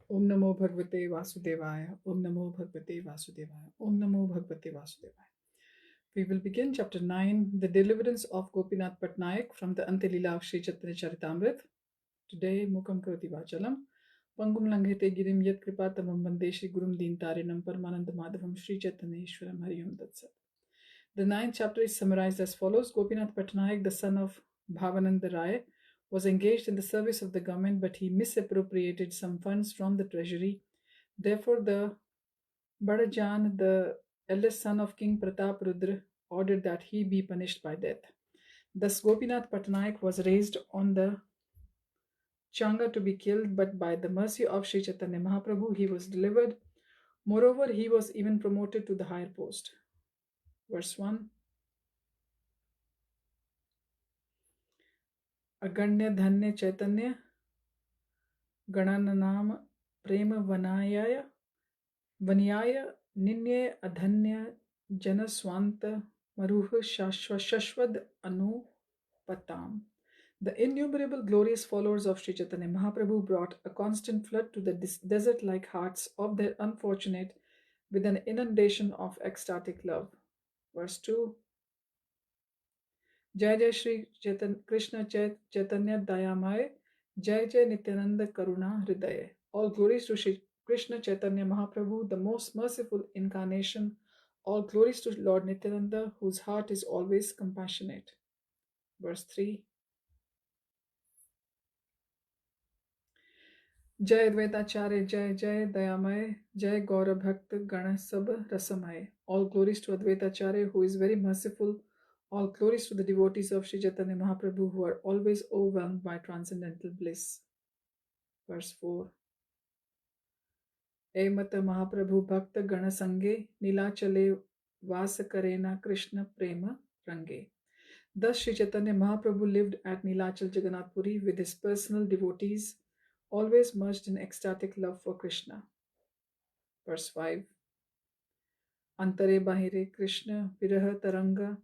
Om Namo Bhagavate Vasudevaya. Om Namo Bhagavate Vasudevaya. Om Namo Bhagavate Vasudevaya. We will begin chapter 9, the deliverance of Gopinath Patnaik from the Antilila of Sri Chaitanya Charitamrita. Today, Mukam Karoti Vachalam. Pangum Langhete Girim Yat Kripatamam Vande Shri Gurum Deen Tarinam Paramananda Madhavam Sri Chaitanya Ishwaram Hariyam Datsat. The ninth chapter is summarized as follows. Gopinath Patnaik, the son of Bhavananda Rai, was engaged in the service of the government, but he misappropriated some funds from the treasury. Therefore, the Badajan, the eldest son of King Pratap Rudra, ordered that he be punished by death. Thus, Gopinath Patnaik was raised on the Changa to be killed, but by the mercy of Sri Chaitanya Mahaprabhu, he was delivered. Moreover, he was even promoted to the higher post. Verse 1. Aganya Dhanya Chaitanya गणनाम प्रेम वनायाय वन्याय निन्ये अधन्य जन स्वांत मरुह शश्वद अनुपताम. The innumerable glorious followers of Sri Chaitanya Mahaprabhu brought a constant flood to the desert-like hearts of their unfortunate with an inundation of ecstatic love. Verse 2. Jai Jai Shri Krishna Chaitanya Dayamaya, Jai Jai Nityananda Karuna Hridaya. All glories to Shri Krishna Chaitanya Mahaprabhu, the most merciful incarnation. All glories to Lord Nityananda, whose heart is always compassionate. Verse 3. Jai Advaitacharya, Jai Jai Dayamaya, Jai Gaura Bhakta Gana Sab Rasamaya. All glories to Advaitacharya, who is very merciful. All glories to the devotees of Sri Chaitanya Mahaprabhu, who are always overwhelmed by transcendental bliss. Verse 4. Mata Mahaprabhu Bhakta Gana Sange, Nilachale Vasakarena Krishna Prema Range. Thus Sri Chaitanya Mahaprabhu lived at Nilachal Jagannath Puri with his personal devotees, always merged in ecstatic love for Krishna. Verse 5. Antare Bahire Krishna Viraha Taranga,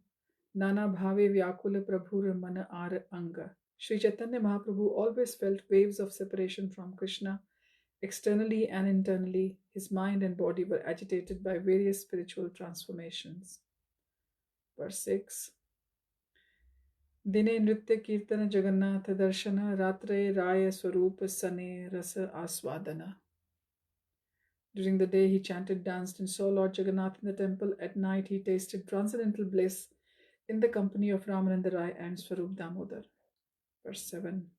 Nana Bhave Vyakula Prabhur Mana Ar Anga. Sri Chaitanya Mahaprabhu always felt waves of separation from Krishna. Externally and internally, his mind and body were agitated by various spiritual transformations. Verse 6. Dine Nritya Kirtana Jagannatha Darshana, Ratre Raya Swarupa Sane Rasa Aswadana. During the day he chanted, danced, and saw Lord Jagannath in the temple. At night he tasted transcendental bliss in the company of Ramananda Rai and Swarup Damodar. Verse 7.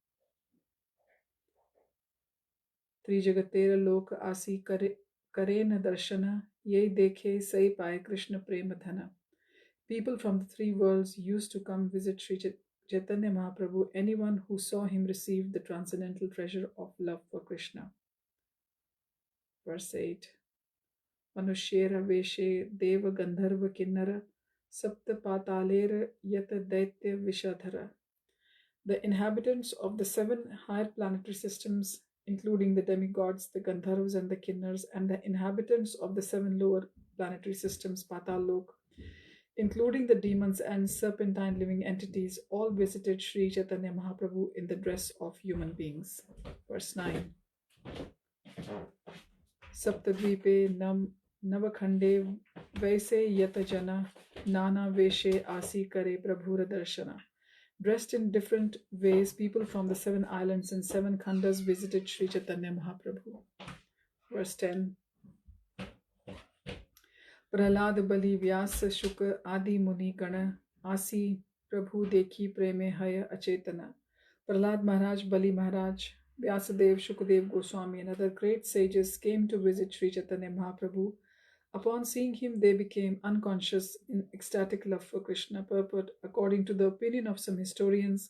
Trijagatera Loka Asi Karena Darshana, Ye Dekhe Sai Pai Krishna Prema Dhana. People from the three worlds used to come visit Sri Chaitanya Mahaprabhu. Anyone who saw him received the transcendental treasure of love for Krishna. Verse 8. Manushera Veshe Deva Gandharva Kinnara Sapta Patalera Yata Daitya Vishadhara. The inhabitants of the 7 higher planetary systems, including the demigods, the Gandharvas and the Kinnars, and the inhabitants of the 7 lower planetary systems, Patal Lok, including the demons and serpentine living entities, all visited Sri Chaitanya Mahaprabhu in the dress of human beings. Verse 9. Saptadvipe Navakhande Vaise Yatajana Nana Veshe Asi Kare Prabhura Darshana. Dressed in different ways, people from the 7 islands and 7 khandas visited Sri Chaitanya Mahaprabhu. Verse 10. Prahlad Bali Vyasa Shuka Adi Muni Gana Asi Prabhu Dekhi Preme Haya Achetana. Prahlad Maharaj, Bali Maharaj, Vyasadev, Shukadev Goswami, and other great sages came to visit Sri Chaitanya Mahaprabhu. Upon seeing him, they became unconscious in ecstatic love for Krishna. Purport: according to the opinion of some historians,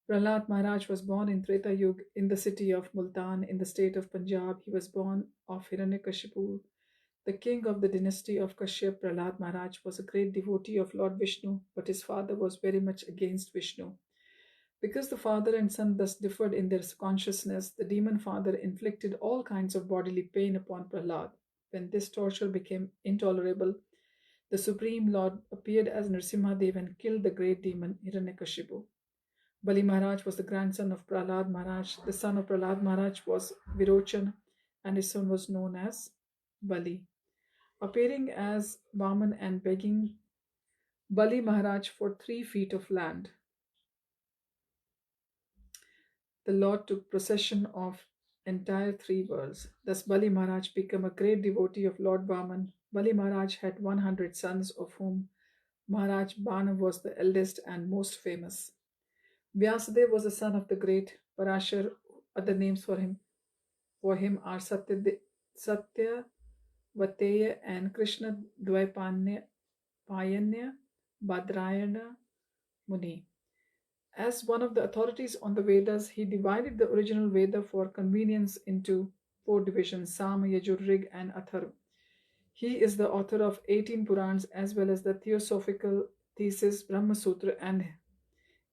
Prahlad Maharaj was born in Treta Yuga in the city of Multan in the state of Punjab. He was born of Hiranyakashipu, the king of the dynasty of Kashyap. Prahlad Maharaj was a great devotee of Lord Vishnu, but his father was very much against Vishnu. Because the father and son thus differed in their consciousness, the demon father inflicted all kinds of bodily pain upon Prahlad. When this torture became intolerable, the Supreme Lord appeared as Nrsimhadev and killed the great demon Hiranyakashipu. Bali Maharaj was the grandson of Prahlad Maharaj. The son of Prahlad Maharaj was Virochan, and his son was known as Bali. Appearing as Vaman and begging Bali Maharaj for 3 feet of land, the Lord took possession of entire 3 worlds. Thus Bali Maharaj became a great devotee of Lord Vaman. Bali Maharaj had 100 sons, of whom Maharaj Bana was the eldest and most famous. Vyasadeva was the son of the great Parashar. Other names for him are Satya Vateya and Krishna Dvaipanya Badrayana Muni. As one of the authorities on the Vedas, he divided the original Veda for convenience into 4 divisions: Sama, Yajur, Rig, and Atharva. He is the author of 18 Purans as well as the theosophical thesis Brahma Sutra and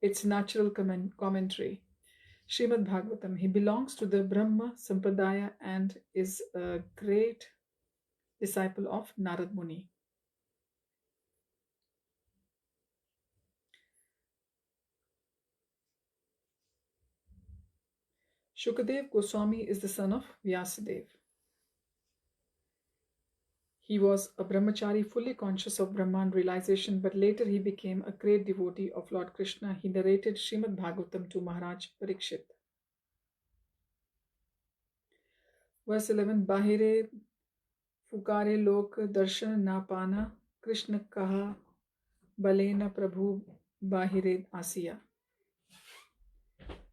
its natural commentary, Srimad Bhagavatam. He belongs to the Brahma Sampradaya and is a great disciple of Narad Muni. Shukadev Goswami is the son of Vyasadeva. He was a brahmachari fully conscious of Brahman realization, but later he became a great devotee of Lord Krishna. He narrated Srimad Bhagavatam to Maharaj Parikshit. Verse 11, Bahire Fukare Lok Darshan Na Pana, Krishna Kaha Balena Prabhu Bahire Asiya.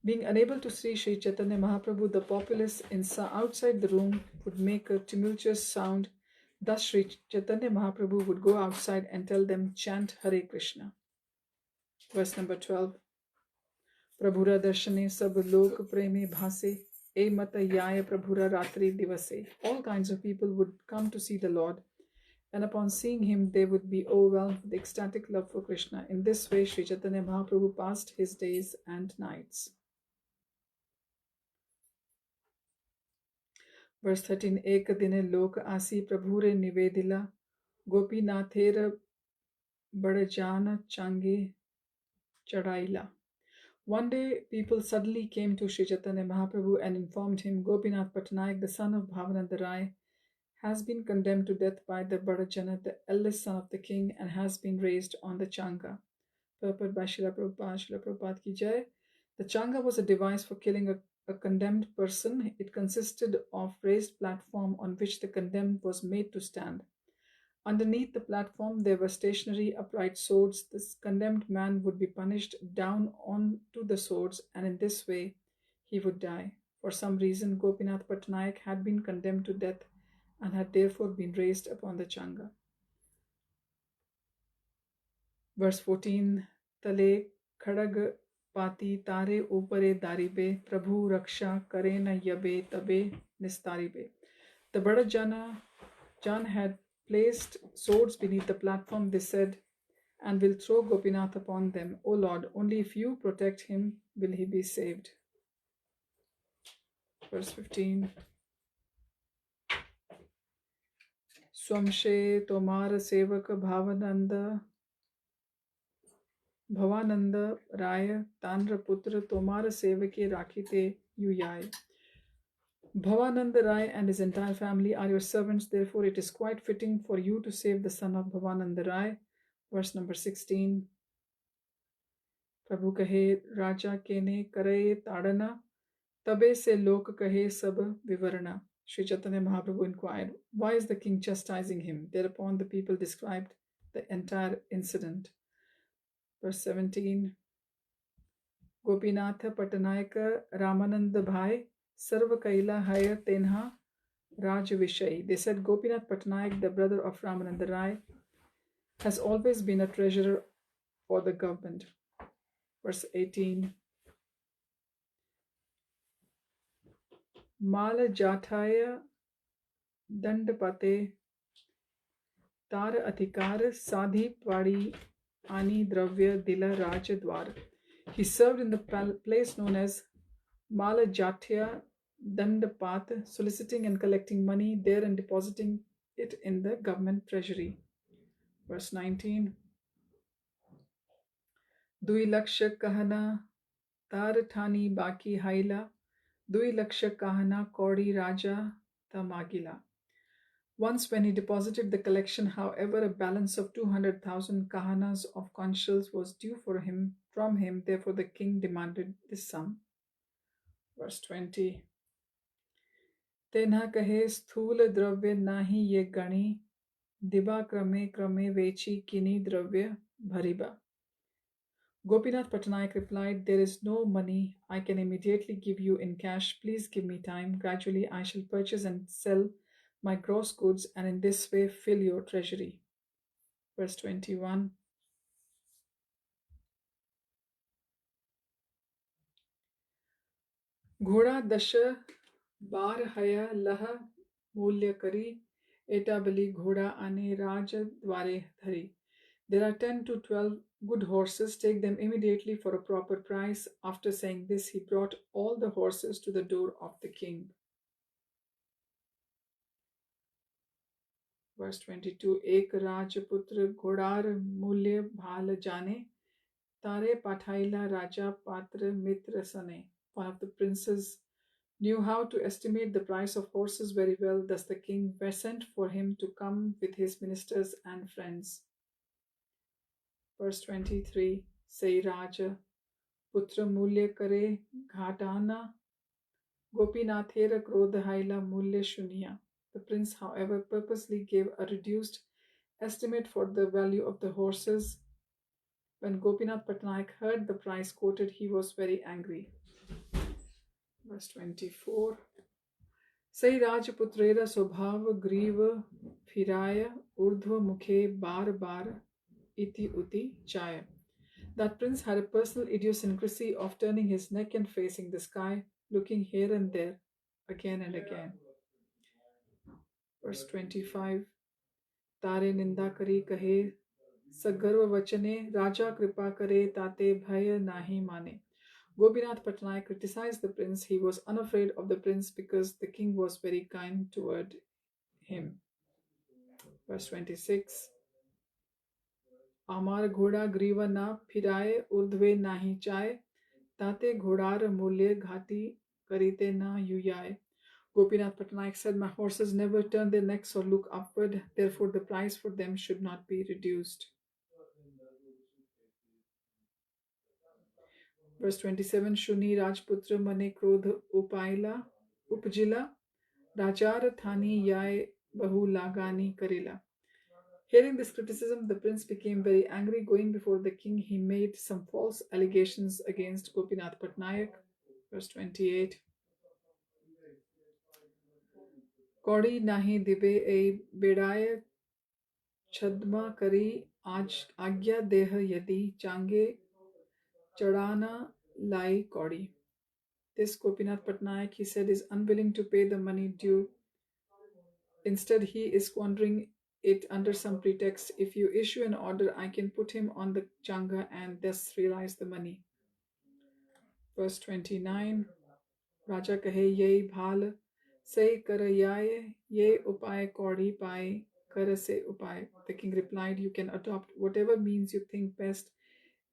Being unable to see Sri Chaitanya Mahaprabhu, the populace outside the room would make a tumultuous sound. Thus Sri Chaitanya Mahaprabhu would go outside and tell them, chant Hare Krishna. Verse number 12. Prabhura darshane sab lok preme bhase, e mata yaya prabhura ratri divase. All kinds of people would come to see the Lord, and upon seeing him they would be overwhelmed with ecstatic love for Krishna. In this way Sri Chaitanya Mahaprabhu passed his days and nights. Verse 13, Ek dine lok asi prabhure nivedila, gopinathera badajana change chadaila. One day people suddenly came to Sri Chaitanya Mahaprabhu and informed him, Gopinath Patnaik, the son of Bhavananda Rai, has been condemned to death by the Badajana, the eldest son of the king, and has been raised on the Changa. Purport by Srila Prabhupada, Srila Prabhupada Ki Jai. The Changa was a device for killing a condemned person. It consisted of raised platform on which the condemned was made to stand. Underneath the platform there were stationary upright swords. This condemned man would be punished down onto the swords, and in this way he would die. For some reason Gopinath Patnaik had been condemned to death and had therefore been raised upon the Changa. Verse 14, Tale Khadag Pati Tare Upare Daribe Prabhu Raksha Karena Yabe Tabe Nistaribe. The Badajana Jan had placed swords beneath the platform, they said, and will throw Gopinath upon them. O Lord, only if you protect him will he be saved. Verse 15. Swamshe Tomar Sevak Bhavananda Raya Tanra Putra Tomar Sevake Rakite Yuyai. Bhavananda Rai and his entire family are your servants, therefore it is quite fitting for you to save the son of Bhavananda Rai. Verse number 16. Prabhu kahe Raja kene karaye tadana, tabe se lok kahe sab vivarana. Sri Chaitanya Mahaprabhu inquired, why is the king chastising him? Thereupon the people described the entire incident. Verse 17. Gopinatha Patanayaka Ramananda Bhai Sarva Kaila Haya Tenha Raj Vishai. They said Gopinath Patnaik, the brother of Ramananda Rai, has always been a treasurer for the government. Verse 18. Mala Jathaya Dandapate Tar Adhikar Sadhi Padi Ani Dravya Dila Rajadwar. He served in the place known as Mala Jatya Dandapat, soliciting and collecting money there and depositing it in the government treasury. Verse 19. Dui Laksha Kahana Tar Thani Baki Haila Dui Laksha Kahana Kaudi Raja Tamagila. Once, when he deposited the collection, however, a balance of 200,000 kahanas of conch shells was due from him. Therefore, the king demanded this sum. Verse 20. तेन्हा कहे स्थूल द्रव्य नाही ये गणी दिबा क्रमे क्रमे वेची किनी द्रव्य भरिबा. Gopinath Patnaik replied, "There is no money I can immediately give you in cash. Please give me time. Gradually I shall purchase and sell my gross goods and in this way fill your treasury." Verse 21. घोड़ा दश बार हया लह मूल्य करी एटा बली घोड़ा आने राज द्वारे धरी. There are 10 to 12 good horses. Take them immediately for a proper price. After saying this, he brought all the horses to the door of the king. Verse 22. एक राजपुत्र घोड़ार मूल्य भाल जाने तारे पाठाइला राजा पात्र मित्र सने. One of the princes knew how to estimate the price of horses very well. Thus the king sent for him to come with his ministers and friends. Verse 23. Say Raja पुत्र मूल्य करे घाटाना गोपीनाथेर क्रोध हाइला मूल्य शुनिया. The prince, however, purposely gave a reduced estimate for the value of the horses. When Gopinath Patnaik heard the price quoted, he was very angry. Verse 24. Sai Rajputrera Swabhav Griva Phiraya Urdhva Mukhe Bar Bar Iti Uti Chaya. That prince had a personal idiosyncrasy of turning his neck and facing the sky, looking here and there, again and again. Verse 25. Tare Ninda Kari Kahe Sagarva Vachane Raja Kripa Kare Tate Bhaya Nahi Mane. Gopinath Patnaik criticized the prince. He was unafraid of the prince because the king was very kind toward him. Verse 26. Amar ghoda griva na phiraye urdhve nahi chaye tate ghodar mulye ghati karite na yuyaye. Gopinath Patnaik said, "My horses never turn their necks or look upward, therefore the price for them should not be reduced." Verse 27. Shuni Rajputra mane krodh upjila Rajar thani yai bahu lagani karila. Hearing this criticism, the prince became very angry. Going before the king, he made some false allegations against Gopinath Patnaik. Verse 28. Kaudi nahi dibe a bedaye chadma kari agya deh yadi change chadana lai kaudi. This Gopinath Patnaik, he said, is unwilling to pay the money due. Instead, he is squandering it under some pretext. If you issue an order, I can put him on the changa and thus realize the money. Verse 29. Raja kahe ye bhal se karayaye ye upay kaudi pai kar se upay. The king replied, "You can adopt whatever means you think best.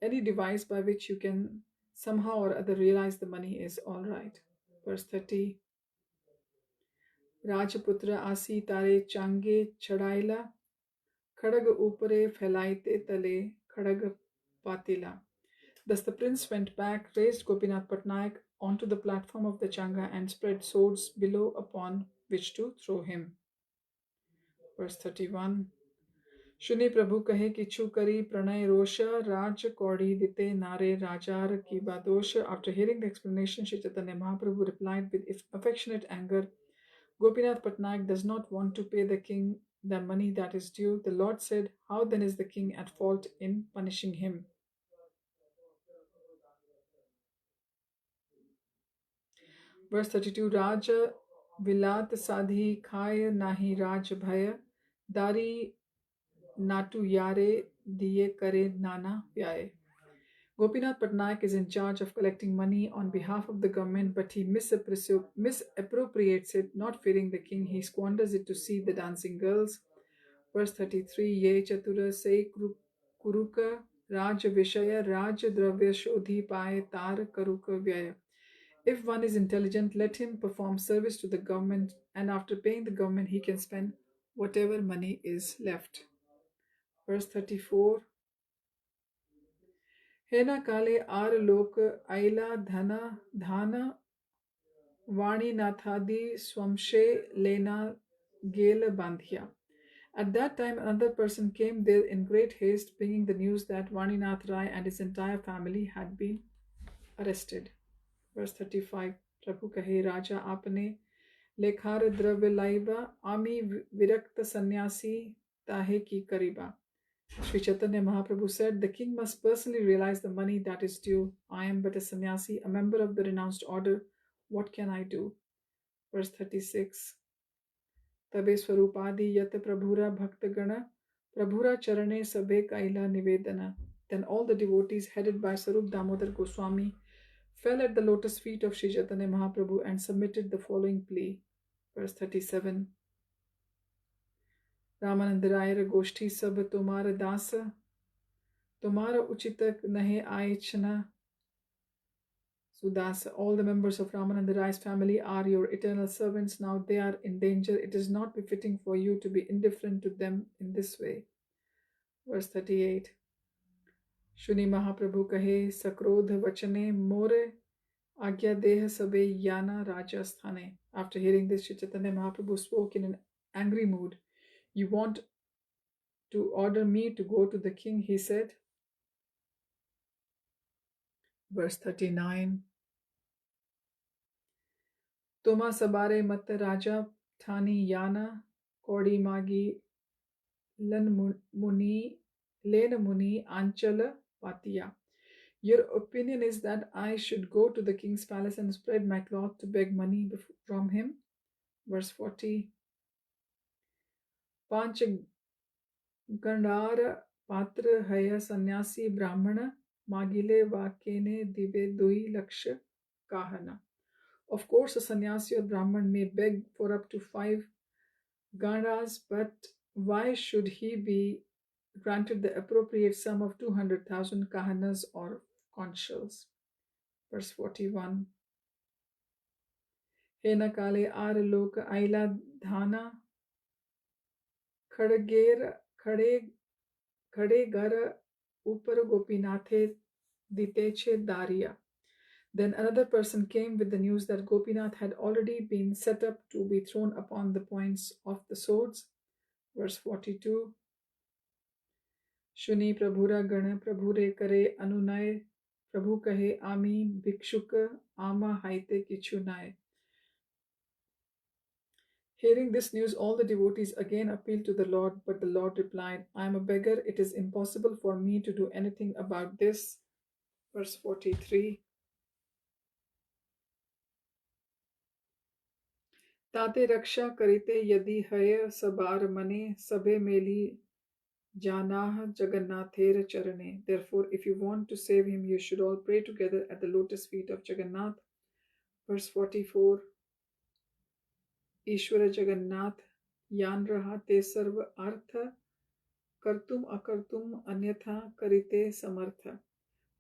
Any device by which you can somehow or other realize the money is all right." Verse 30. Rajputra asi tare change chadaila खड़ग ऊपरे फैलाइते तले खड़ग patila. Thus the prince went back, raised Gopinath Patnaik onto the platform of the changa and spread swords below upon which to throw him. Verse 31. Shuni Prabhu kahe kichu kari pranay rosha raj kaudi dite nare rajar ki badosha. After hearing the explanation, Shri Chaitanya Mahaprabhu replied with affectionate anger, "Gopinath Patnaik does not want to pay the king the money that is due." The Lord said, "How then is the king at fault in punishing him?" Verse 32. Raja vilat sadhi khaya nahi raj bhaya dari natu yare diye kare nana vyaye. Gopinath Patnaik is in charge of collecting money on behalf of the government, but he misappropriates it. Not fearing the king, he squanders it to see the dancing girls. Verse 33. Ye chatura se kuruka raj vishaya raj dravya shodhi paye tar karuka vyaya. If one is intelligent, let him perform service to the government, and after paying the government, he can spend whatever money is left. Verse 34. हेना काले are लोक ऐला धान वाणीनाथादि स्वंशे लेना गेल बांधिया. At that time, another person came there in great haste, bringing the news that Vaninath Rai and his entire family had been arrested. Verse 35. Prabhu kahe Raja apne लेखार द्रव्य लाइबा आमी विरक्त सन्यासी ताहे की करीबा. Sri Chaitanya Mahaprabhu said, the king must personally realize the money that is due. I am but a sannyasi, a member of the renounced order. What can I do? Verse 36. तबे स्वरूपादि यत प्रभुरा भक्तगण प्रभुरा चरणे सबे काइला निवेदना. Then all the devotees headed by Sarup Damodar Goswami fell at the lotus feet of Sri Chaitanya Mahaprabhu and submitted the following plea. Verse 37. Ramanand रायर गोष्ठी सब तुम्हार दास तुम्हार उचित नहे आयचना Sudas. All the members of Ramananda Rai's family are your eternal servants. Now they are in danger. It is not befitting for you to be indifferent to them in this way. Verse 38. Shuni Mahaprabhu kahe sakrodh vachane more agya deh sabe yana rajasthane. After hearing this, Sri Chaitanya Mahaprabhu spoke in an angry mood. You want to order me to go to the king, he said. Verse 39. Tuma sabare mat raja thani yana kodi magi len muni anchal patiya. Your opinion is that I should go to the king's palace and spread my cloth to beg money from him. Verse 40. Panch gandhar patra haya sannyasi brahmana magile vakene dive dui laksha kahana. Of course, a sannyasi or Brahman may beg for up to 5 gandhas, but why should he be granted the appropriate sum of 200,000 kahanas or conch shells? Verse 41. Hena kale ar lok aila dhana khade gar upar gopinathe diteche dariya. Then another person came with the news that Gopinath had already been set up to be thrown upon the points of the swords. Verse 42. Shuni Prabhura Gana Prabhure Kare Anunay Prabhu Kahe Ami Bhikshuka Ama Haite Kichunay. Hearing this news, all the devotees again appealed to the Lord, but the Lord replied, I am a beggar. It is impossible for me to do anything about this. Verse 43. ताते रक्षा करिते यदि हय सबार मने सबे मेली janah jagannather charane. Therefore, if you want to save him, you should all pray together at the lotus feet of Jagannath. Verse 44. Ishwara Jagannath yan raha te sarva artha kartum akartum anyatha karite samartha.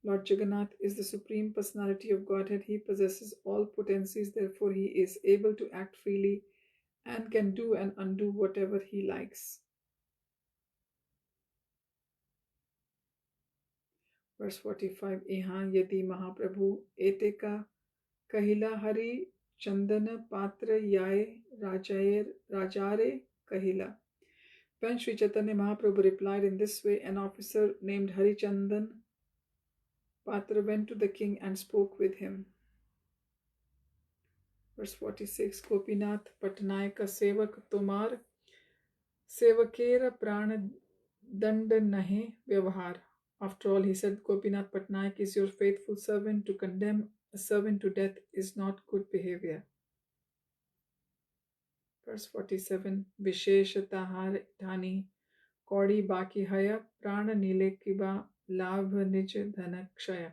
Lord Jagannath is the Supreme Personality of Godhead. He possesses all potencies, therefore he is able to act freely and can do and undo whatever he likes. Verse 45. Ehan yadi Mahaprabhu eteka kahila hari chandana patra yae rajare kahila. When Sri Chaitanya Mahaprabhu replied in this way, an officer named Hari Chandan Patra went to the king and spoke with him. Verse 46. Gopinath Patnayaka Sevak Tomar Sevakera Prana Danda Nahe Vyavahar. After all, he said, Gopinath Patnaik is your faithful servant. To condemn a servant to death is not good behavior. Verse 47. Visheshatahar dhani Kaudi baki haya prana nile kiba labh nij dhanakshaya.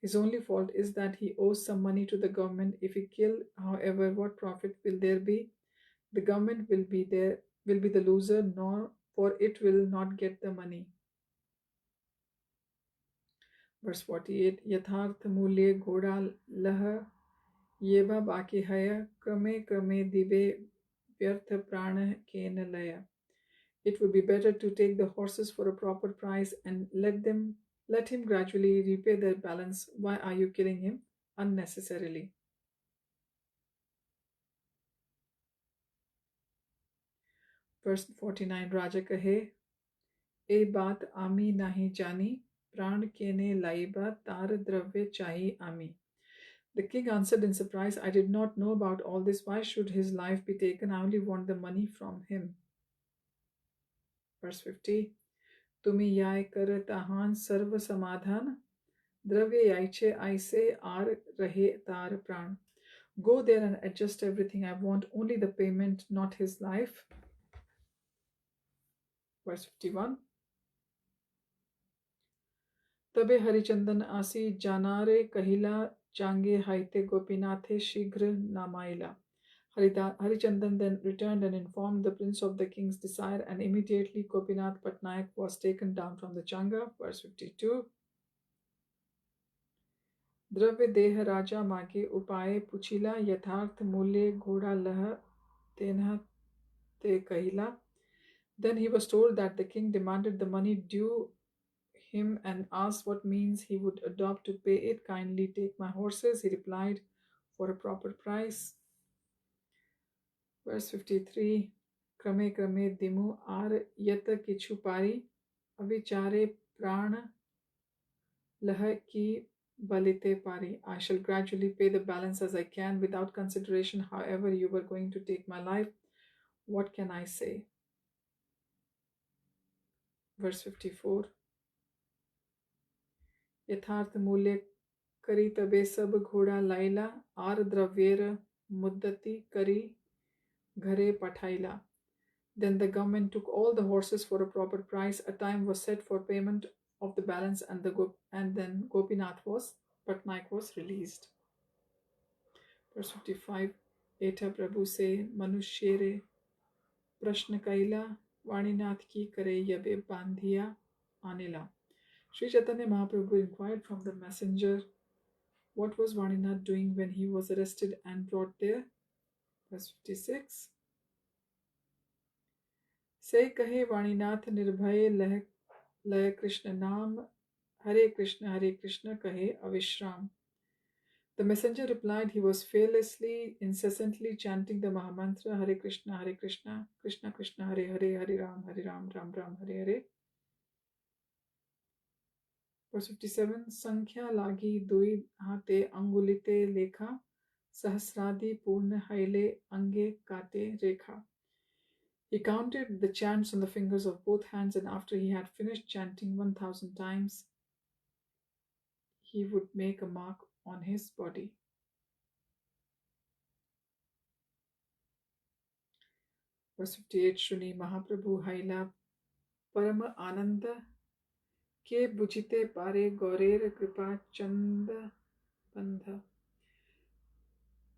His only fault is that he owes some money to the government. If he kill, however, what profit will there be? The government will be the loser, nor for it will not get the money. Verse 48. Yatharth mulye ghoda lah येवा बाकी हय क्रमे क्रमे दिवे व्यर्थ प्राण केन लय. It would be better to take the horses for a proper price and let him gradually repay their balance. Why are you killing him unnecessarily? Verse 49 Raja kahe, ए बात आमी nahi jani, प्राण केने लाइबा तार द्रव्य चाही आमी. The king answered in surprise, I did not know about all this. Why should his life be taken? I only want the money from him. Verse 50 तुम्ही याय करत आहान सर्व समाधान, द्रव्य यायचे ऐसे आर रहे तार प्राण. Go there and adjust everything. I want only the payment, not his life. Verse 51 तबे हरिचंदन आसी जानारे कहिला, चांगे हाइते गोपीनाथे शीघ्र नामाइला. Harichandan then returned and informed the prince of the king's desire, and immediately Gopinath Patnaik was taken down from the Changa. Verse 52 द्रव्य देह राजा मागे उपाय पुछिला, यथार्थ मूल्य घोड़ा लह तेनह ते कहिला. Then he was told that the king demanded the money due him and asked what means he would adopt to pay it. Kindly take my horses, he replied, for a proper price. Verse 53 क्रमे क्रमे दिमु are यत किछु पारी, अविचारे प्राण लह की balite pari. I shall gradually pay the balance as I can without consideration. However, you were going to take my life. What can I say? Verse 54 यथार्थ मूल्य करी तबे सब घोड़ा लाइला, आर द्रव्येर मुद्दती करी घरे पठाइला. Then the government took all the horses for a proper price. A time was set for payment of the balance, and then Patnaik was released. Verse 55 एठा प्रभु से मनुष्य रे प्रश्न कैला, वाणीनाथ की करे यबे बांधिया आनेला. Sri Chaitanya Mahaprabhu inquired from the messenger, what was Vaninath doing when he was arrested and brought there? Verse 56 से कहे वाणीनाथ निर्भय लय कृष्ण नाम, हरे कृष्ण कहे अविश्राम. The messenger replied he was fearlessly, incessantly chanting the Mahamantra, Hare Krishna, Krishna Krishna, Hare Hare, Hare Ram, Ram Ram, Hare Hare. Verse 57 Sankhya lagi dui hate angulite lekha, sahasradi purna haile ange kate rekha. He counted the chants on the fingers of both hands, and after he had finished chanting 1,000 times, he would make a mark on his body. Verse 58 Shuni Mahaprabhu Haila Parama Ananda के बुझिते पारे गौरेर कृपा चंद बंधा.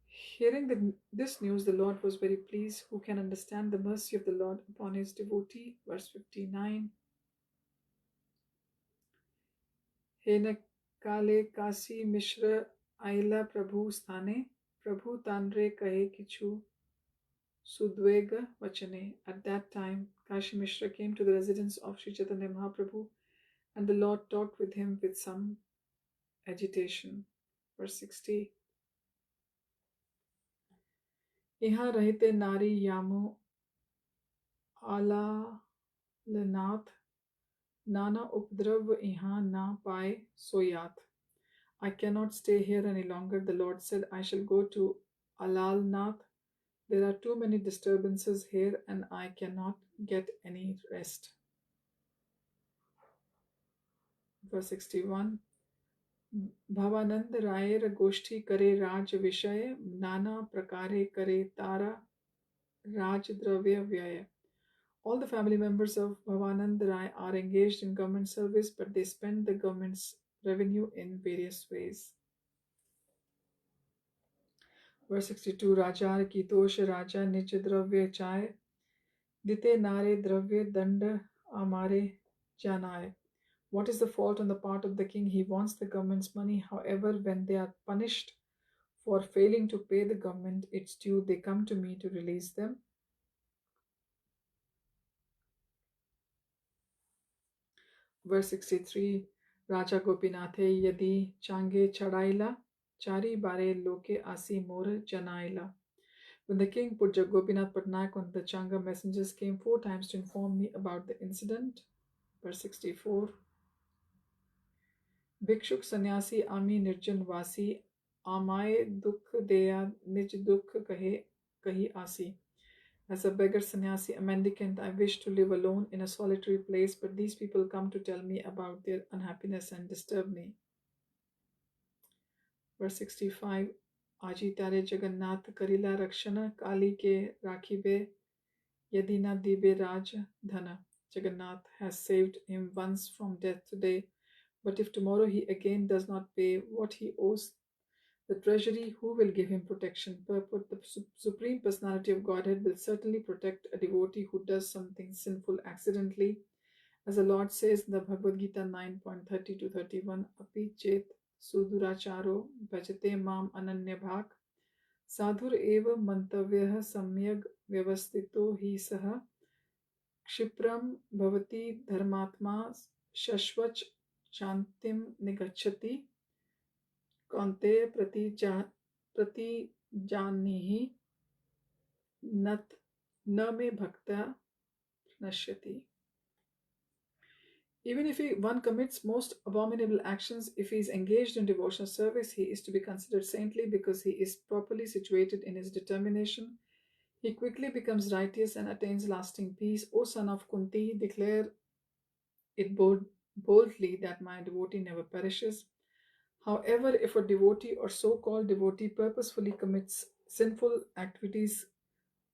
Hearing this news, the Lord was very pleased. Who can understand the mercy of the Lord upon his devotee? Verse 59 हेन काले काशी मिश्र आइला प्रभु स्थाने, प्रभु तानरे कहे किछु sudveg vachane. At that time, Kashi Mishra came to the residence of Sri Chaitanya Mahaprabhu, and the Lord talked with him with some agitation. Verse 60 यहाँ रहते नारी यामो आलालनाथ, नाना उपद्रव यहाँ ना पाए सोयात. I cannot stay here any longer, the Lord said. I shall go to Alalnath. There are too many disturbances here and I cannot get any rest. Verse 61 Bhavanand Rayer Goshti Kare Raj Vishaya, Nana Prakare Kare Tara Raj Dravya Vyaya. All the family members of Bhavanand Rai are engaged in government service, but they spend the government's revenue in various ways. Verse 62 Rajar ki dosh Raja nich dravya chaye, dite nare dravya danda amare janaye. What is the fault on the part of the king? He wants the government's money. However, when they are punished For failing to pay the government its due, they come to me to release them. Verse 63 Raja Gopinathe Yadi Change Chadaila Chari Bare Loke Asi Mor Janaila. When the king put Gopinath Patnaik on the Changa, messengers came 4 times to inform me about the incident. Verse 64 Bhikshuk Sannyasi Ami Nirjan Vasi Amaye Dukh Deya Nij Dukh Kahi Asi. As a beggar sannyasi, a mendicant, I wish to live alone in a solitary place, but these people come to tell me about their unhappiness and disturb me. Verse 65 Aji Tare Jagannath Karila Rakshana Kali Ke Rakhibe Yadina Dibe Raj Dhana. Jagannath has saved him once from death today, but if tomorrow he again does not pay what he owes the treasury, who will give him protection? Purport: the Supreme Personality of Godhead will certainly protect a devotee who does something sinful accidentally. As the Lord says in the Bhagavad Gita 9.30 to 31, Api chet suduracharo bhajate mam ananya bhak sadhur eva mantavyah samyag vyavastito hi saha क्षिप्रम भवति धर्मात्मा शश्वच शांतिम निगच्छति कौन्तेय प्रतिजानीहि न मे भक्ता नश्यति. Even if one commits most abominable actions, if he is engaged in devotional service, he is to be considered saintly because he is properly situated in his determination. He quickly becomes righteous and attains lasting peace. O son of Kunti, declare it boldly that my devotee never perishes. However, if a devotee or so-called devotee purposefully commits sinful activities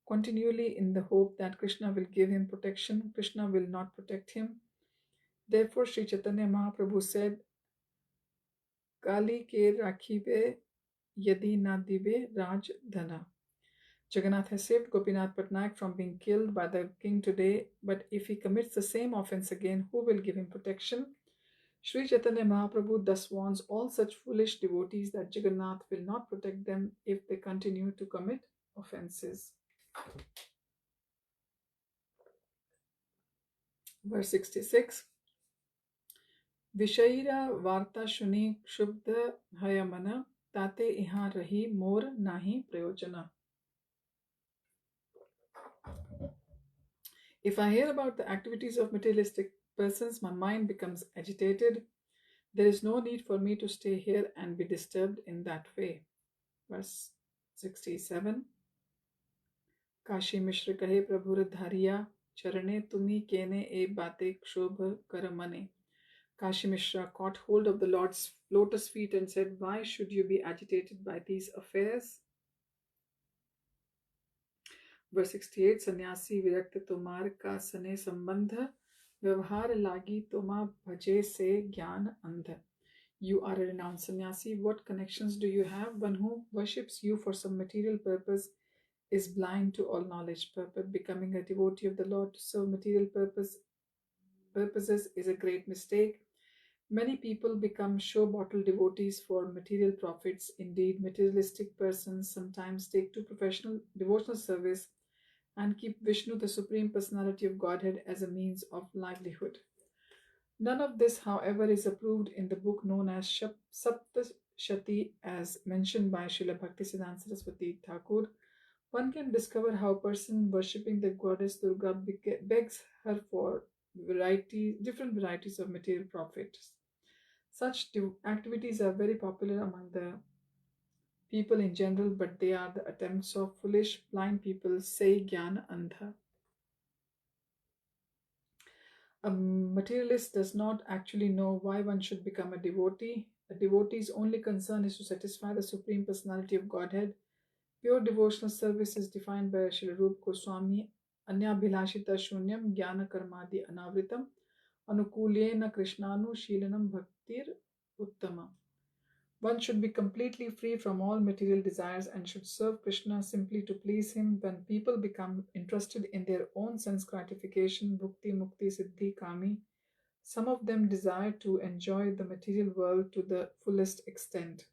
continually in the hope that Krishna will give him protection, Krishna will not protect him. Therefore, Sri Chaitanya Mahaprabhu said, Kali ke rakhibe yadi na dibe raj dhana. Jagannath has saved Gopinath Patnaik from being killed by the king today, but if he commits the same offense again, who will give him protection? Sri Chaitanya Mahaprabhu thus warns all such foolish devotees that Jagannath will not protect them if they continue to commit offenses. Verse 66 Vishaira Varta Shuni Shubda Hayamana Tate Ihan Rahi Mor Nahi Prayojana. If I hear about the activities of materialistic persons, my mind becomes agitated. There is no need for me to stay here and be disturbed in that way. Verse 67 Kashi Mishra Kahe Prabhur Dhariya Charane Tumi Kene E Bate Kshobh Karamane. Kashi Mishra caught hold of the Lord's lotus feet and said, Why should you be agitated by these affairs? Verse 68 Sannyasi Virakta Tomar Ka Sane Sambandha Vyavhar Lagi Toma Bhaje Se Gyan Andha. You are a renowned sannyasi. What connections do you have? One who worships you for some material purpose is blind to all knowledge. Purport: becoming a devotee of the Lord to serve material purposes is a great mistake. Many people become show bottle devotees for material profits. Indeed, materialistic persons sometimes take to professional devotional service and keep Vishnu, the Supreme Personality of Godhead, as a means of livelihood. None of this, however, is approved in the book known as Saptashati, as mentioned by Srila Bhaktisiddhanta Saraswati Thakur. One can discover how a person worshipping the goddess Durga begs her for different varieties of material profits. Such activities are very popular among the people in general, but they are the attempts of foolish, blind people, say Jnana Andha. A materialist does not actually know why one should become a devotee. A devotee's only concern is to satisfy the Supreme Personality of Godhead. Pure devotional service is defined by Srila Rupa Goswami, Anyabhilashita Shunyam Jnana Karmadi Anavritam Anukulyena Krishnanu Shilanam Bhaktir Uttama. One should be completely free from all material desires and should serve Krishna simply to please him. When people become interested in their own sense gratification, bhukti, mukti, siddhi, kami, some of them desire to enjoy the material world to the fullest extent.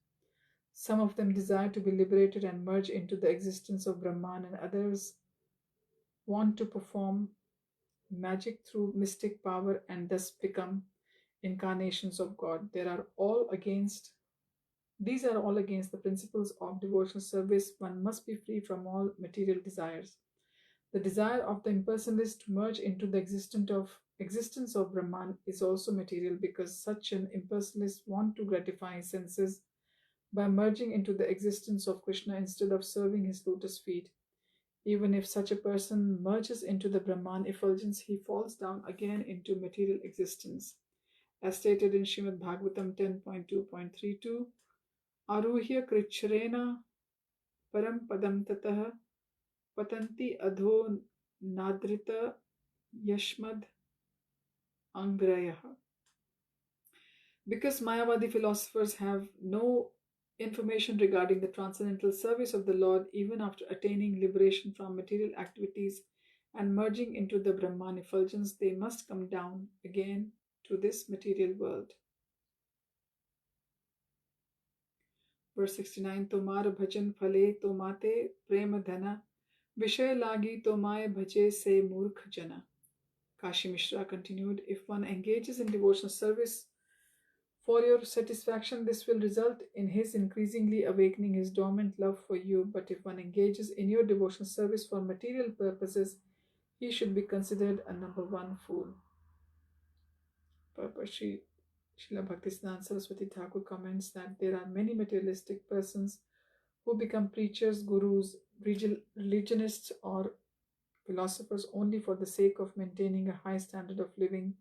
Some of them desire to be liberated and merge into the existence of Brahman, and others want to perform magic through mystic power and thus become incarnations of God. These are all against the principles of devotional service. One must be free from all material desires. The desire of the impersonalist to merge into the existence of Brahman is also material, because such an impersonalist wants to gratify his senses by merging into the existence of Krishna instead of serving his lotus feet. Even if such a person merges into the Brahman effulgence, he falls down again into material existence. As stated in Srimad Bhagavatam 10.2.32, Aruhya krichrena param padam tatah patanti adho nadrita yashmad angrayah. Because Mayavadi philosophers have no information regarding the transcendental service of the Lord, even after attaining liberation from material activities and merging into the Brahman effulgence, they must come down again to this material world. Verse 69, Tomar bhajan phale tomate prema dhana vishay lagi tomaye bhaje se murkh jana. Kashi Mishra continued, if one engages in devotional service for your satisfaction, this will result in his increasingly awakening his dormant love for you. But if one engages in your devotional service for material purposes, he should be considered a number one fool. Srila Bhaktisiddhanta Saraswati Thakur comments that there are many materialistic persons who become preachers, gurus, religionists, or philosophers only for the sake of maintaining a high standard of living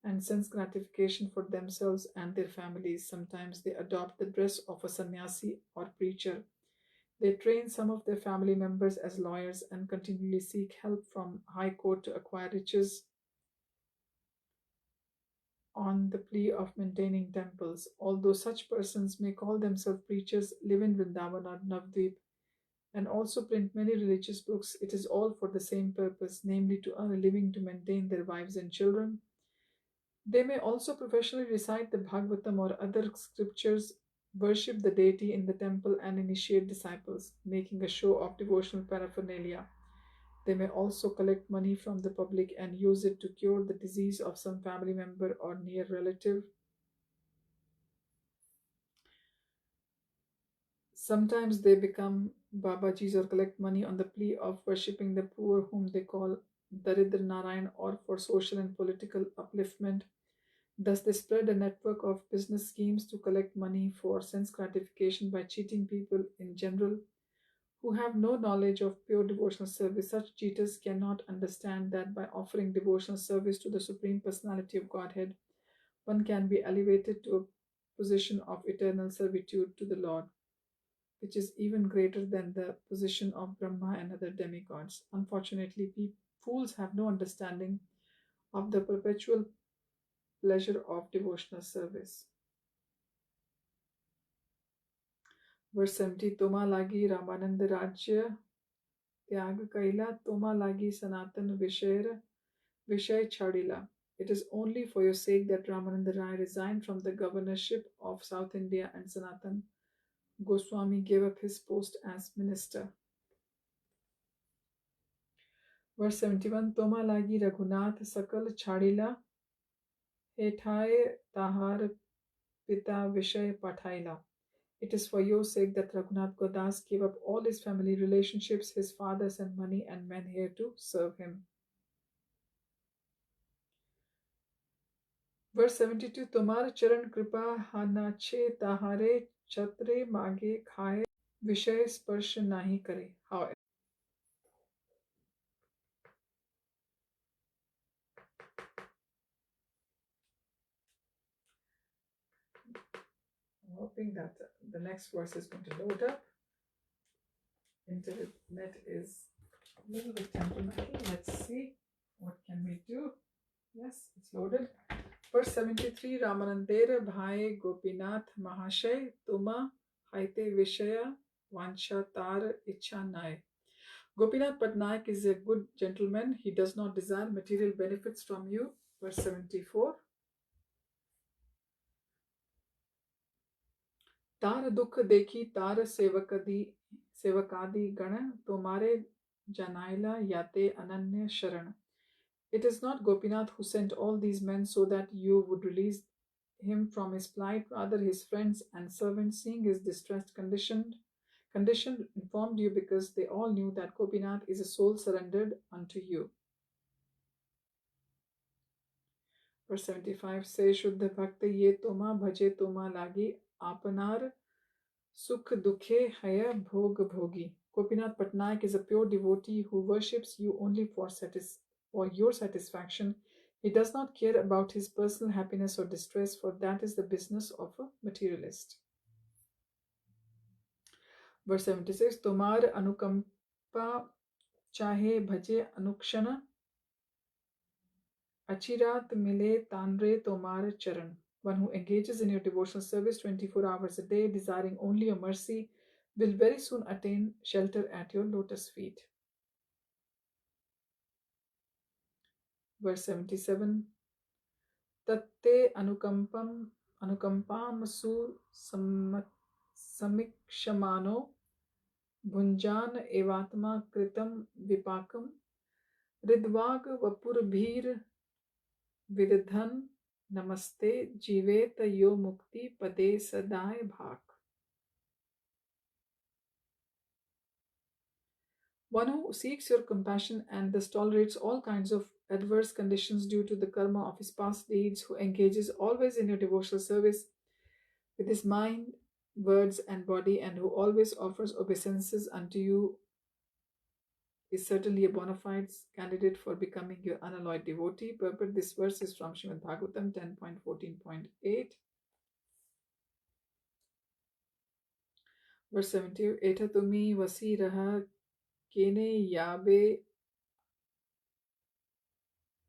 and sense gratification for themselves and their families. Sometimes they adopt the dress of a sannyasi or preacher. They train some of their family members as lawyers and continually seek help from high court to acquire riches on the plea of maintaining temples. Although such persons may call themselves preachers, live in Vrindavan or Navdvip, and also print many religious books, it is all for the same purpose, namely to earn a living to maintain their wives and children. They may also professionally recite the Bhagavatam or other scriptures, worship the deity in the temple, and initiate disciples, making a show of devotional paraphernalia. They may also collect money from the public and use it to cure the disease of some family member or near relative. Sometimes they become Babajis or collect money on the plea of worshipping the poor, whom they call Daridra Narayan, or for social and political upliftment. Thus, they spread a network of business schemes to collect money for sense gratification by cheating people in general who have no knowledge of pure devotional service. Such cheaters cannot understand that by offering devotional service to the Supreme Personality of Godhead, one can be elevated to a position of eternal servitude to the Lord, which is even greater than the position of Brahma and other demigods. Unfortunately, fools have no understanding of the perpetual pleasure of devotional service. Verse 70, Toma lagi Ramanand Rajya Tyag Kaila, Toma lagi Sanatan Vishay Chadila. It is only for your sake that Ramananda Rai resigned from the governorship of South India and Sanatan Goswami gave up his post as minister. Verse 71, Toma lagi Raghunath Sakal Chadila Hethaye Tahar Pita Vishay Pathaila. It is for your sake that Raghunath Godas gave up all his family relationships, his fathers and money and men here to serve him. Verse 72, Tomar Charan Kripa Hanache Tahare Chatre Mage Khaye Vishay Sparsh Nahi Kare. However, I'm hoping that the next verse is going to load up. Internet is a little bit temperamental. Let's see. What can we do? Yes, it's loaded. Verse 73, Ramanandera Bhai Gopinath Mahashay Tuma Haite Vishaya Vansha Tar Icha Nai. Gopinath Patnaik is a good gentleman. He does not desire material benefits from you. Verse 74. तार दुख देखी तार सेवकादि गण तुम्हारे जनाइला याते ananya sharan. It is not Gopinath who sent all these men so that you would release him from his plight. Rather, his friends and servants, seeing his distressed condition, informed you because they all knew that Gopinath is a soul surrendered unto you. Verse 75 say Shuddha Bhakta ye toma bhaje toma lagi apanar sukh dukhe haya bhog bhogi. Gopinath Patnaik is a pure devotee who worships you only for your satisfaction. He does not care about his personal happiness or distress, for that is the business of a materialist. Verse 76 Tomar anukampa chahe bhaje anukshana achirat mile tanre tomar charan. One who engages in your devotional service 24 hours a day, desiring only your mercy, will very soon attain shelter at your lotus feet. Verse 77 Tatte anukampam su samikshamano bhunjan evatma kritam vipakam ridvag vapurbhir vidhan namaste jivet yo mukti pade sadai bhak. One who seeks your compassion and thus tolerates all kinds of adverse conditions due to the karma of his past deeds, who engages always in your devotional service with his mind, words, and body, and who always offers obeisances unto you, is certainly a bona fide candidate for becoming your unalloyed devotee. Purport: this verse is from Srimad Bhagavatam 10.14.8. Verse 70 Eta tumi vasi raha kene yabe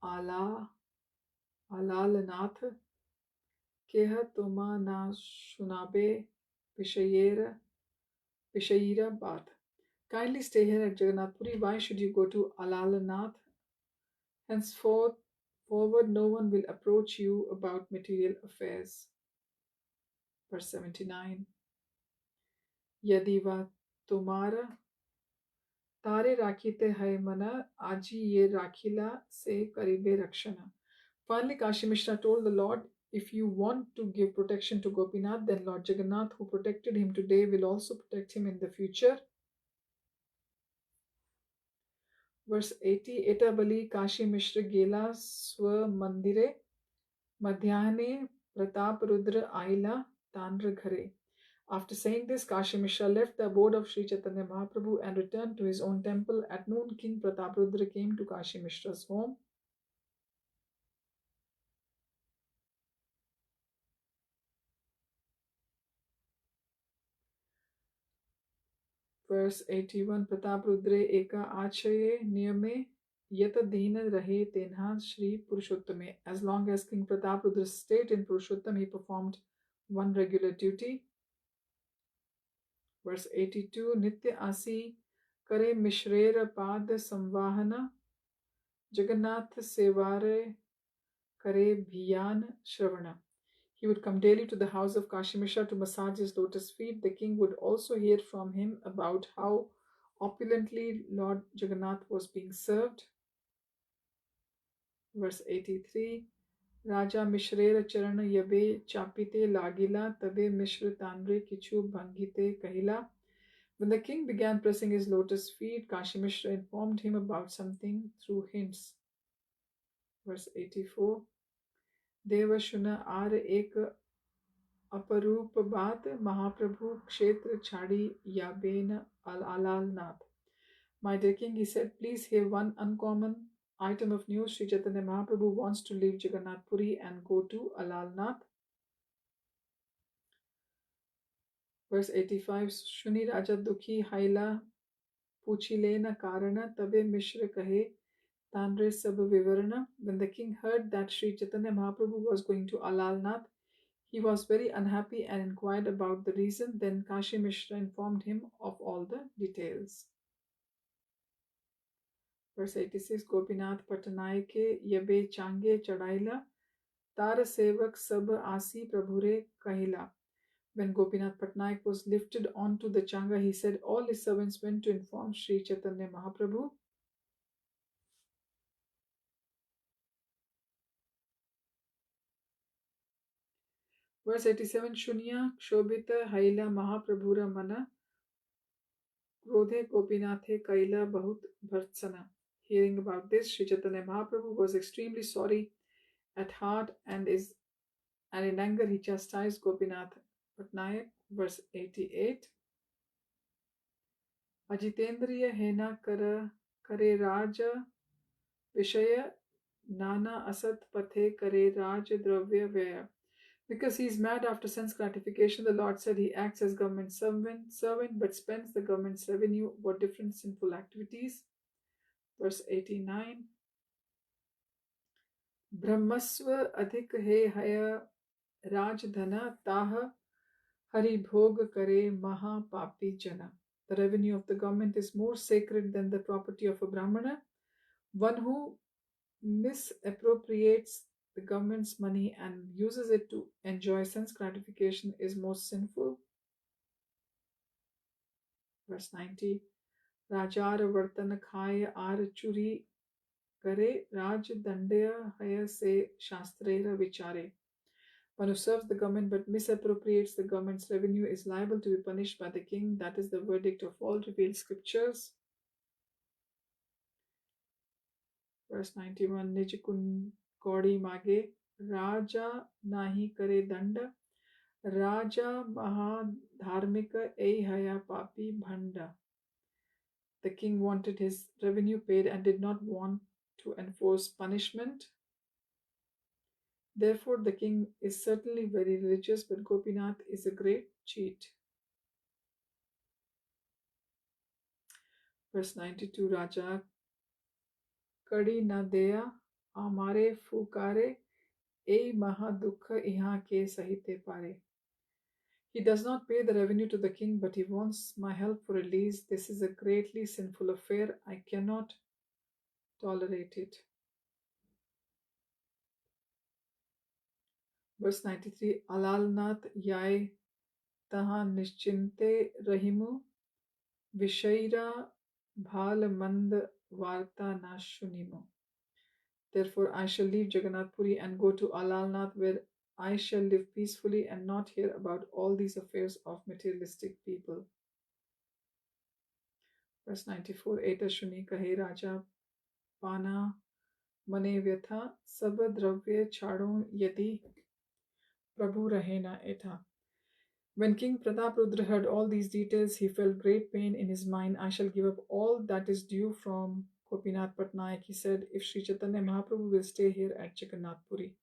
ala alalnath keha tuma na shunabe vishayira baat. Kindly stay here at Jagannath Puri. Why should you go to Alalnath? Henceforth, forward, no one will approach you about material affairs. Verse 79 Yadiva Tumara Tare Rakhite Hai Mana Aji Ye Rakhila Se Karibe Rakshana. Finally, Kashi Mishra told the Lord, if you want to give protection to Gopinath, then Lord Jagannath, who protected him today, will also protect him in the future. Verse 80 Eta Bali Kashi Mishra Gela Swa Mandire Madhyane Pratap Rudra Aila Tandra Ghare. After saying this, Kashi Mishra left the abode of Sri Chaitanya Mahaprabhu and returned to his own temple. At noon, King Pratap Rudra came to Kashi Mishra's home. Verse 81 Pratap Rudre Eka Achaye Niyame Yata Dina Rahe Tenha Shri Purushottame. As long as King Pratap Rudra stayed in Purushottam, he performed one regular duty. Verse 82 Nitya Asi Kare Mishrera Pad Samvahana Jagannath Sevare Kare Bhiyan Shravana. He would come daily to the house of Kashi Mishra to massage his lotus feet. The king would also hear from him about how opulently Lord Jagannath was being served. Verse 83 Raja Mishrera Charana Yabe Chapite Lagila Tabe Mishra Tanre Kichu Bhangite Kahila. When the king began pressing his lotus feet, Kashi Mishra informed him about something through hints. Verse 84 Devashuna Ar Ek Aparup Baat Mahaprabhu Kshetra Chadi Yaben Alalnath. My dear king, he said, please hear one uncommon item of news. Sri Chaitanya Mahaprabhu wants to leave Jagannath Puri and go to Alalnath. Verse 85 Shuni Raja Dukhi Haila Puchilena Karana Tabe Mishra Kahe Tanre Sab Vivarana. When the king heard that Sri Chaitanya Mahaprabhu was going to Alalnath, he was very unhappy and inquired about the reason. Then Kashi Mishra informed him of all the details. Verse 86 Gopinath Patanaike Yabe Change Chadaila Tara Sevak Sab Asi Prabhure Kahila. When Gopinath Patnaik was lifted onto the changa, he said all his servants went to inform Sri Chaitanya Mahaprabhu. Verse 87, Shunya Kshobita Haila Mahaprabhura Mana Krodhe Gopinathe Kaila Bahut Bhartsana. Hearing about this, Sri Chaitanya Mahaprabhu was extremely sorry at heart and in anger he chastised Gopinath Patnaik. Verse 88. Ajitendriya Hena Kare Raja Vishaya Nana Asat Pathe Kare Raj Dravya Vaya. Because he is mad after sense gratification, the Lord said he acts as government servant but spends the government's revenue for different sinful activities. Verse 89. Brahmasva adhik he haya rajdhana taha hari bhog kare maha papi jana. The revenue of the government is more sacred than the property of a brahmana. One who misappropriates the government's money and uses it to enjoy sense gratification is most sinful. Verse 90. Rajar vartan khaya ar churi kare raj dandya haya se shastrera vichare. One who serves the government but misappropriates the government's revenue is liable to be punished by the king. That is the verdict of all revealed scriptures. Verse 91. Nijkun Kaudi Mage Raja Nahi Kare Danda Raja Mahadharmika Ei Haya Papi Bhanda. The king wanted his revenue paid and did not want to enforce punishment. Therefore, the king is certainly very religious, but Gopinath is a great cheat. Verse 92. Raja Kadi na deya amare fukare ei mahadukha iha ke sahite pare. He does not pay the revenue to the king, but he wants my help for release. This is a greatly sinful affair. I cannot tolerate it. Verse 93. Alalnath yai taha nischinte rahimu vishaira bhal mand varta na shunimu. Therefore I shall leave Jagannath Puri and go to Alalnath, where I shall live peacefully and not hear about all these affairs of materialistic people. Verse 94. Eta shuni kahe Raja Pana mane vyatha sab dravya chadon yadi Prabhu rahena etha. When King Prataprudra heard all these details, he felt great pain in his mind. I shall give up all that is due from Gopinath Patnaik, he said, if Sri Chaitanya Mahaprabhu will stay here at Jagannath Puri.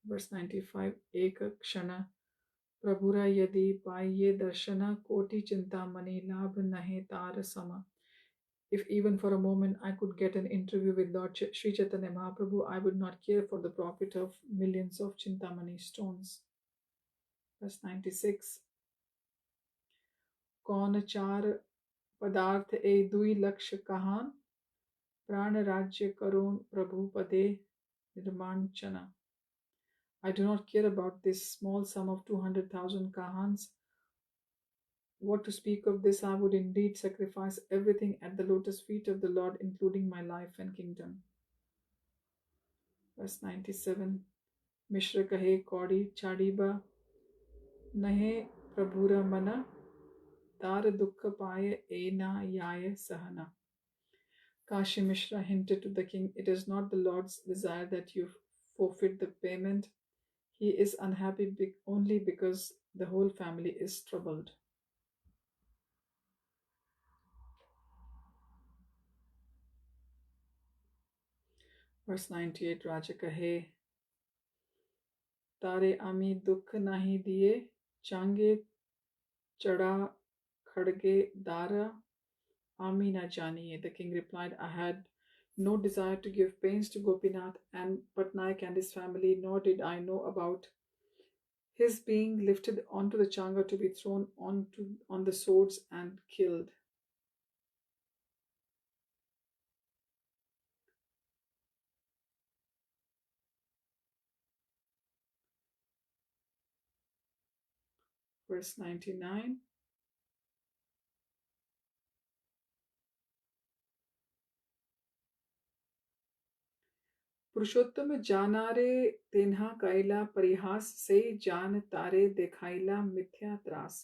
Verse 95. Ek kshana Prabhura yadi paiye darshana koti chinta mani labh nahe tar sama. If even for a moment I could get an interview with Lord Sri Chaitanya Mahaprabhu, I would not care for the profit of millions of Chintamani stones. Verse 96. Kaun char padarth e dui laksh kahan pran rajya karun prabhu pade nirmanchana. I do not care about this small sum of 200,000 kahans. What to speak of this, I would indeed sacrifice everything at the lotus feet of the Lord, including my life and kingdom. Verse 97. Mishra kahe kaudi chadiba nahe prabhura mana tar dukha paye ena yaya sahana. Kashi Mishra hinted to the king, it is not the Lord's desire that you forfeit the payment. He is unhappy only because the whole family is troubled. Verse 98. Raja kahe Tare ami dukh nahi diye change chada khadge dara ami na janiye. The king replied, I had no desire to give pains to Gopinath and Patnaik and his family, nor did I know about his being lifted onto the changa to be thrown on the swords and killed. verse 99. पुरुषोत्तम जाना रे तेन्हा कैला परिहास से जान तारे देखाइला मिथ्या त्रास.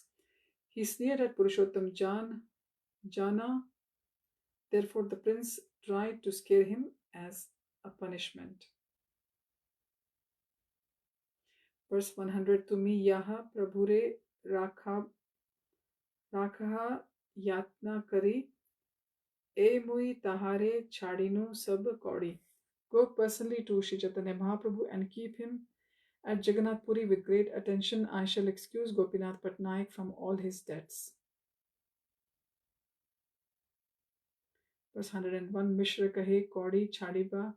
He sneered at Purushottam Jana. Therefore, the prince tried to scare him as a punishment. Verse 100. Tumi yaha prabhure rakha yatna kari e mui tahare chadinu sab kaudi. Go personally to Sri Chaitanya Mahaprabhu and keep him at Jagannath Puri with great attention. I shall excuse Gopinath Patnaik from all his debts. Verse 101. Mishra kahe kaudi chadiba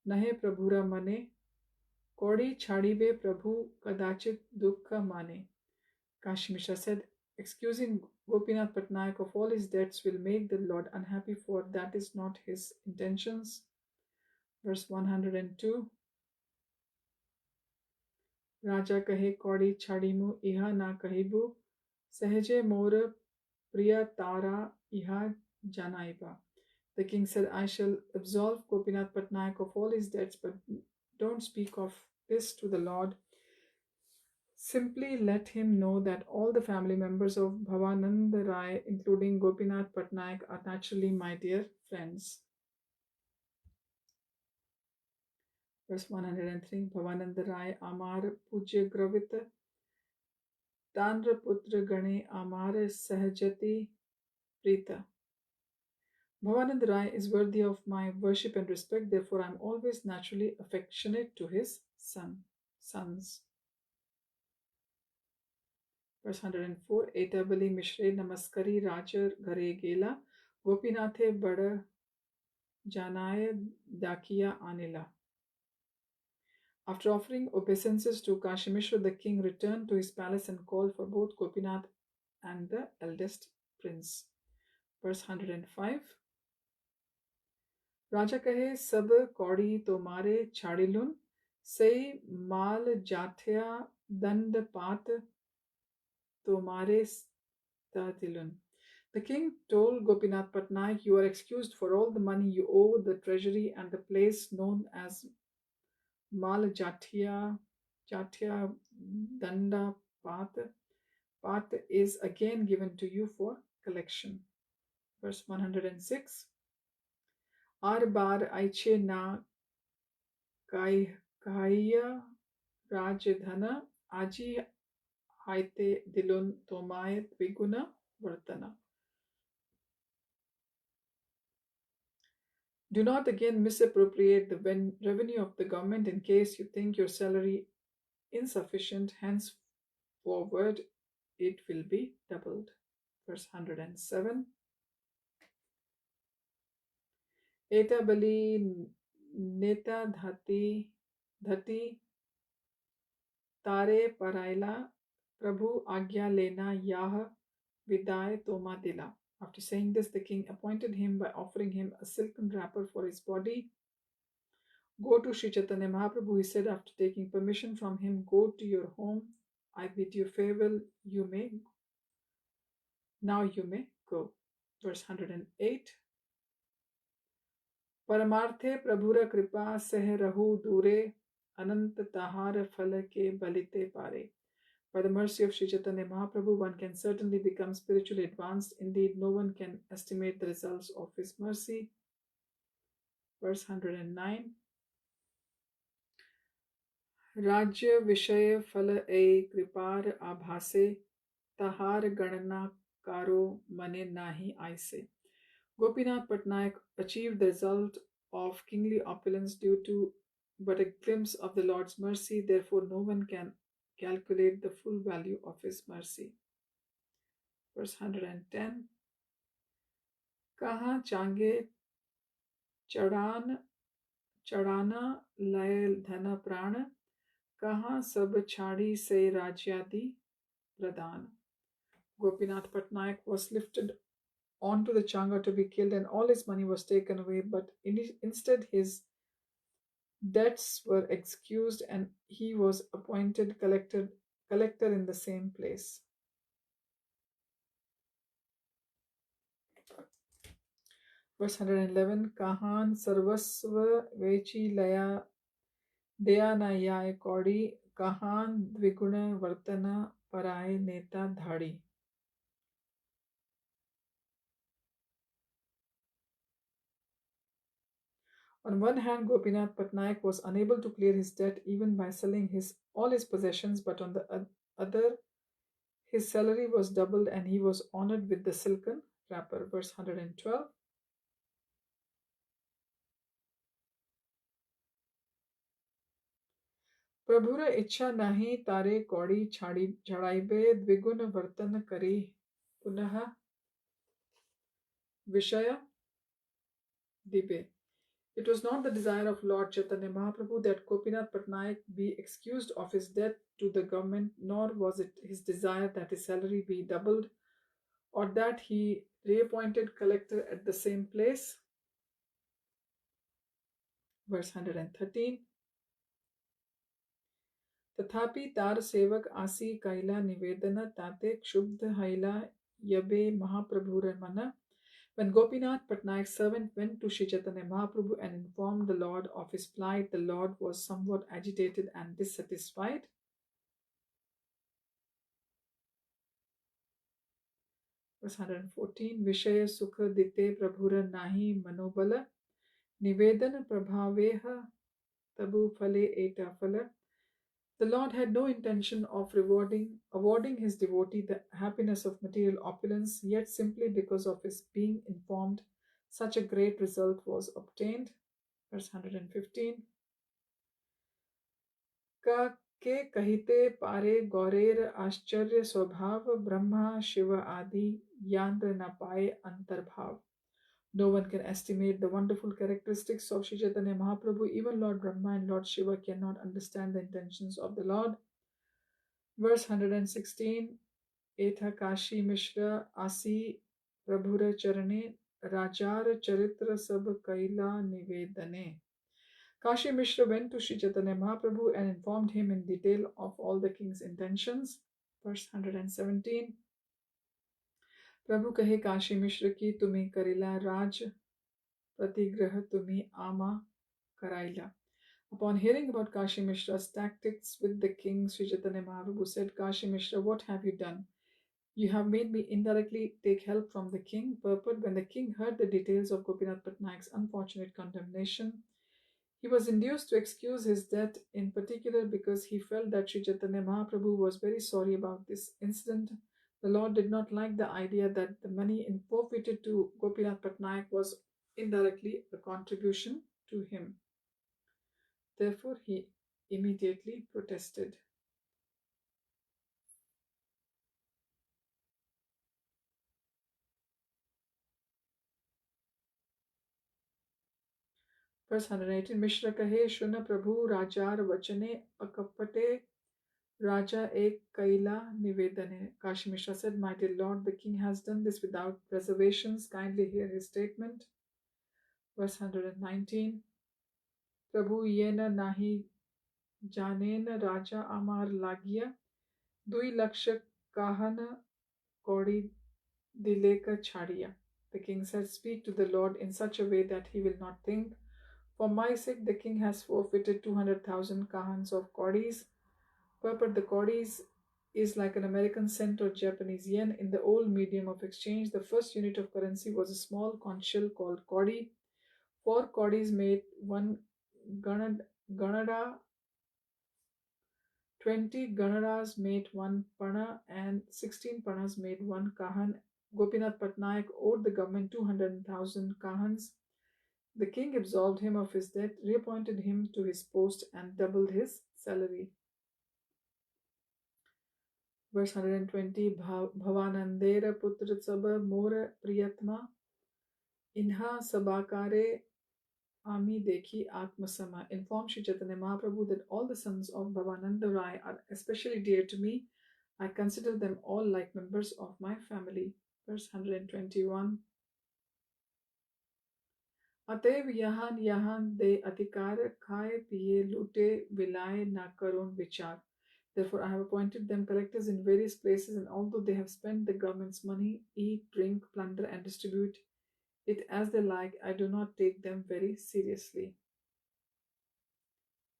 nahe prabhura mane kaudi chadibe prabhu kadachit dukha mane. Kashi Mishra said, excusing Gopinath Patnaik of all his debts will make the Lord unhappy, for that is not his intentions. Verse 102. Raja kahe kaudi chadimu iha na kahibu sahaje mor priya tara iha janaiba. The king said, I shall absolve Gopinath Patnaik of all his debts, but don't speak of this to the Lord. Simply let him know that all the family members of Bhavanand Rai, including Gopinath Patnaik, are naturally my dear friends. Verse 103. Bhavanand Rai Amar Pujya Gravit Tandra Putra Gane Amar Sahajati Prita. Bhavanand Rai is worthy of my worship and respect, therefore I am always naturally affectionate to his sons. Verse 104. Etabali Mishre Namaskari Rajar Ghare Gela Gopinathe Bada Janaya Dakiya Anila. After offering obeisances to Kashi Mishra, the king returned to his palace and called for both Gopinath and the eldest prince. Verse 105. Raja kahe sab kaudi tomare chadilun sei mal jathya dand pat tomare statilun. The king told Gopinath Patnaik, you are excused for all the money you owe the treasury and the place known as Mal Jathya Danda Path. Path is again given to you for collection. Verse 106. Ar bar aiche na kaya rajdhana aji haite dilun tomay viguna vartana. Do not again misappropriate the revenue of the government in case you think your salary insufficient. Henceforward, it will be doubled. Verse 107. Eta bali neta dhati tare paraila prabhu agya lena yah viday toma dila. After saying this, the king appointed him by offering him a silken wrapper for his body. Go to Sri Chaitanya Mahaprabhu, he said after taking permission from him, go to your home. I bid you farewell. Now you may go. Verse 108. Paramarthe Prabhura Kripa Seh Rahu Dure Anant Tahar Phala ke Balite Pare. By the mercy of Sri Chaitanya Mahaprabhu, one can certainly become spiritually advanced. Indeed, no one can estimate the results of his mercy. Verse 109. Rajya Vishaya Phala e Kripar Abhase Tahar Ganana Karo Mane Nahi Aise. Gopinath Patnaik achieved the result of kingly opulence due to but a glimpse of the Lord's mercy. Therefore, no one can calculate the full value of his mercy. Verse 110. Kaha change chadana lail dhana prana kaha sab chadi se rajyati pradhan. Gopinath Patnaik was lifted onto the changa to be killed, and all his money was taken away, but instead his debts were excused and he was appointed collector in the same place. Verse 111, Kahan Sarvasva Vechi Laya Dhyana Yai Kodi Kahan Dviguna Vartana Paraye Neta Dhadi. On one hand, Gopinath Patnaik was unable to clear his debt even by selling all his possessions, but on the other, his salary was doubled and he was honored with the silken wrapper. Verse 112. प्रभुर इच्छा नहीं तारे कौड़ी छाड़ाइबे द्विगुण वर्तन करी पुनः विषय दिबे. It was not the desire of Lord Chaitanya Mahaprabhu that Gopinath Patnaik be excused of his debt to the government, nor was it his desire that his salary be doubled, or that he reappointed collector at the same place. Verse 113. तथापि तार सेवक आसी कैला निवेदन ताते क्षुब्ध हैला यबे Mahaprabhur mana. When Gopinath Patnaik's servant went to Sri Chaitanya Mahaprabhu and informed the Lord of his plight, the Lord was somewhat agitated and dissatisfied. Verse 114. Vishaya sukha dite prabhura nahi manobala nivedan prabhaveha tabu phale eta phala. The Lord had no intention of awarding his devotee the happiness of material opulence, yet simply because of his being informed, such a great result was obtained. Verse 115. Ka ke kahite pare gaurer आश्चर्य स्वभाव ब्रह्मा शिव आदि yandra na paye antarbhav. No one can estimate the wonderful characteristics of Sri Chaitanya Mahaprabhu. Even Lord Brahma and Lord Shiva cannot understand the intentions of the Lord. Verse 116. Etha Kashi Mishra Asi Prabhura Charane Rajar Charitra Sab Kaila Nivedane. Kashi Mishra went to Sri Chaitanya Mahaprabhu and informed him in detail of all the king's intentions. Verse 117. Prabhu kahe Kashi Mishra ki tumi karila Raj Pratigrah tumi ama karaila. Upon hearing about Kashi Mishra's tactics with the king, Sri Chaitanya Mahaprabhu said, Kashi Mishra, what have you done? You have made me indirectly take help from the king. Purport: when the king heard the details of Gopinath Patnaik's unfortunate condemnation, he was induced to excuse his debt, in particular because he felt that Sri Chaitanya Mahaprabhu was very sorry about this incident. The Lord did not like the idea that the money forfeited to Gopinath Patnaik was indirectly a contribution to him. Therefore, he immediately protested. Verse 118. Mishra kahe shuna prabhu rajar vachane akapate Raja ek kaila nivedane. Kashi Mishra said, My dear Lord, the king has done this without reservations. Kindly hear his statement. Verse 119. Prabhu yena nahi janena raja amar lagia dui laksha kahana kodi dileka chadiya. The king said, Speak to the Lord in such a way that he will not think. For my sake, the king has forfeited 200,000 kahans of kodis. Purport: the kodis is like an American cent or Japanese yen. In the old medium of exchange, the first unit of currency was a small conch shell called kodi. 4 kodis made 1 ganada, 20 ganadas made 1 pana, and 16 panas made 1 kahan. Gopinath Patnaik owed the government 200,000 kahans. The king absolved him of his debt, reappointed him to his post, and doubled his salary. Verse 120. Bhavanandera putra saba mora priyatma inha sabakare ami dekhi atmasama. Inform Sri Chaitanya Mahaprabhu that all the sons of Bhavananda Rai are especially dear to me. I consider them all like members of my family. Verse 121. अतएव यहाँ यहाँ दे अधिकार खाए पिए लूटे विलाए ना करुण विचार. Therefore, I have appointed them collectors in various places, and although they have spent the government's money, eat, drink, plunder, and distribute it as they like. I do not take them very seriously.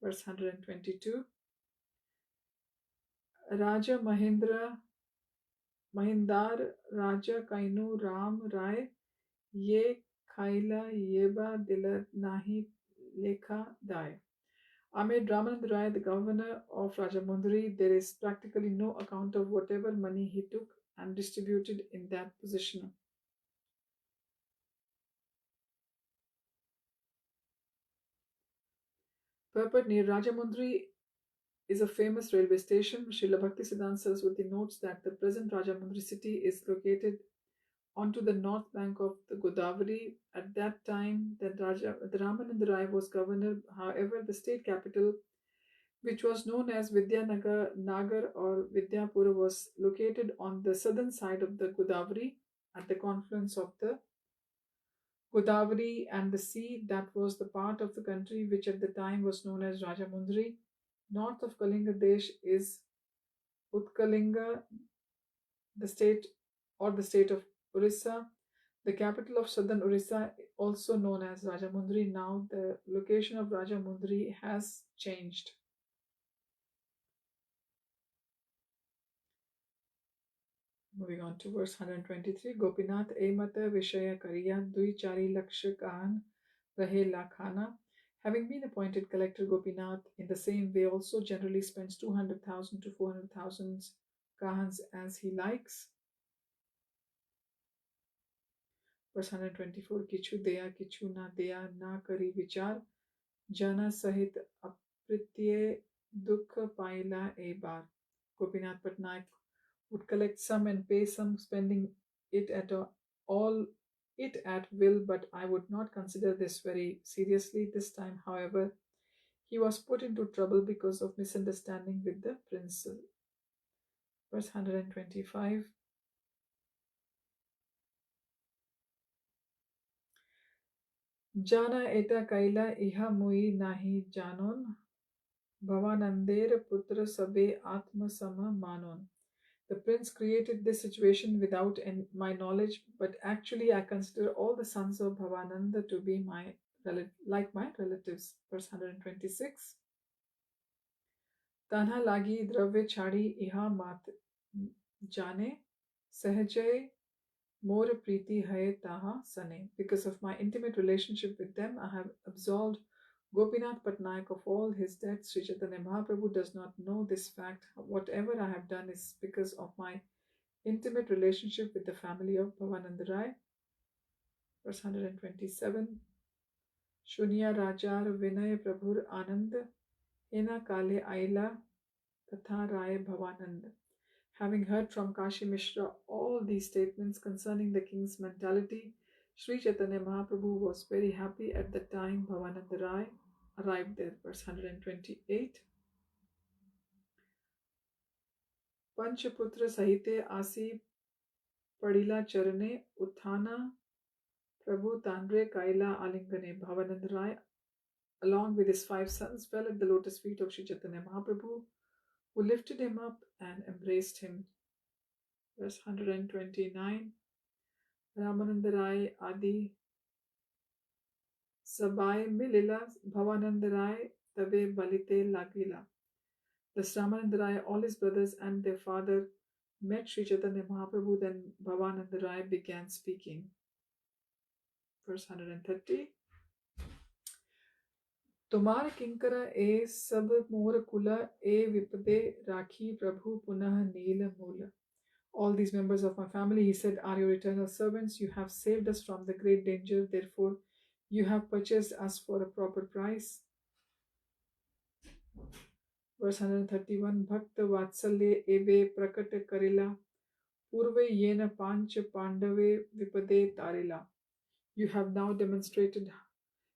Verse 122. Raja Mahindar Raja Kainu Ram Rai Ye Khaila Yeba Dila Nahi Lekha Dai. Amid Ramanand Rai, the governor of Rajamundry, there is practically no account of whatever money he took and distributed in that position. Purport near Rajamundry is a famous railway station. Srila Bhaktisiddhanta Saraswati notes that the present Rajamundry city is located onto the north bank of the Godavari. At that time, the Ramanand Rai was governor. However, the state capital, which was known as Nagar or Vidyapura, was located on the southern side of the Godavari at the confluence of the Godavari and the sea. That was the part of the country which at the time was known as Rajamundry. North of Kalinga Desh is Utkalinga, the state of Orissa, the capital of southern Orissa, also known as Rajamundry. Now the location of Rajamundry has changed. Moving on to verse 123. Gopinath Emata Vishaya Kariya Dui Chari Laksha Kahan Rahe Lakhana. Having been appointed collector, Gopinath in the same way also generally spends 200,000 to 400,000 kahans as he likes. Verse 124. Kichu Deya Kichu Na Deya Na Kari Vichar Jana Sahit Apritye Dukh Paila E Bar. Gopinath Patnaik would collect some and pay some, spending it at will, but I would not consider this very seriously. This time, however, he was put into trouble because of misunderstanding with the prince. Verse 125. Jana eta kaila iha mui nahi janon Bhavaнаnder putra sabe atma sama manon. The prince created this situation without my knowledge, but actually I consider all the sons of Bhavananda to be like my relatives. Verse 126. Tanha lagi dravya chadi iha mat jane sahajay more priti hai taha sane. Because of my intimate relationship with them, I have absolved Gopinath Patnaik of all his debts. Sri Chaitanya Mahaprabhu does not know this fact. Whatever I have done is because of my intimate relationship with the family of Bhavananda Rai. Verse 127. Shunya Rajar Vinay Prabhur Anand Hena Kale Aila Tatha Rai Bhavanand. Having heard from Kashi Mishra all these statements concerning the king's mentality, Sri Chaitanya Mahaprabhu was very happy at the time Bhavananda Rai arrived there. Verse 128. Panchaputra Sahite Asi Padila Charane Uthana Prabhu Tandre Kaila Alingane. Bhavananda Rai, along with his 5 sons, fell at the lotus feet of Sri Chaitanya Mahaprabhu, who lifted him up and embraced him. Verse 129. Ramananda Rai Adi Sabai Milila Bhavananda Rai Tabe Balite Lagila. Thus Ramananda Rai, all his brothers and their father met Sri Chaitanya Mahaprabhu. Then Bhavananda Rai began speaking. Verse 130. Tomar kinkara e sab mor kula e vipade rakhi prabhu punah nila mula. All these members of my family, he said, are your eternal servants. You have saved us from the great danger. Therefore, you have purchased us for a proper price. Verse 131. Bhakta vatsalye eve prakat karila purve yena panch pandave vipade tarila. You have now demonstrated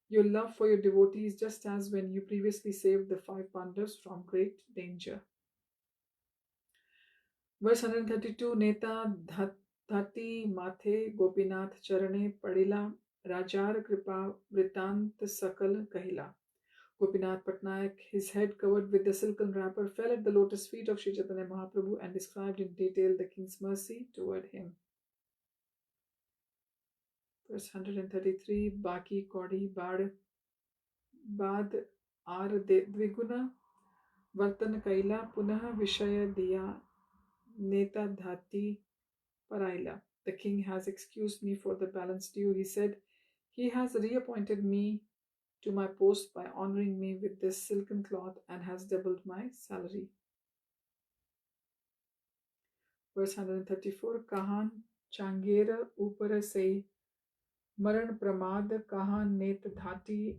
your love for your devotees, just as when you previously saved the 5 Pandavas from great danger. Verse 132. Neta dhati mathe Gopinath charane padila rajar kripa vritant sakal kahila. Gopinath Patnaik, his head covered with the silken wrapper, fell at the lotus feet of Sri Chaitanya Mahaprabhu and described in detail the king's mercy toward him. Verse 133 Baki Kodi Bad Ar Dviguna Vartan Kaila Punaha Vishaya Diya Neta Dhati Paraila. The king has excused me for the balance due, he said. He has reappointed me to my post by honoring me with this silken cloth and has doubled my salary. Verse 134 Kahan Changera Upara Se Maran Pramad Kahan Net Dhati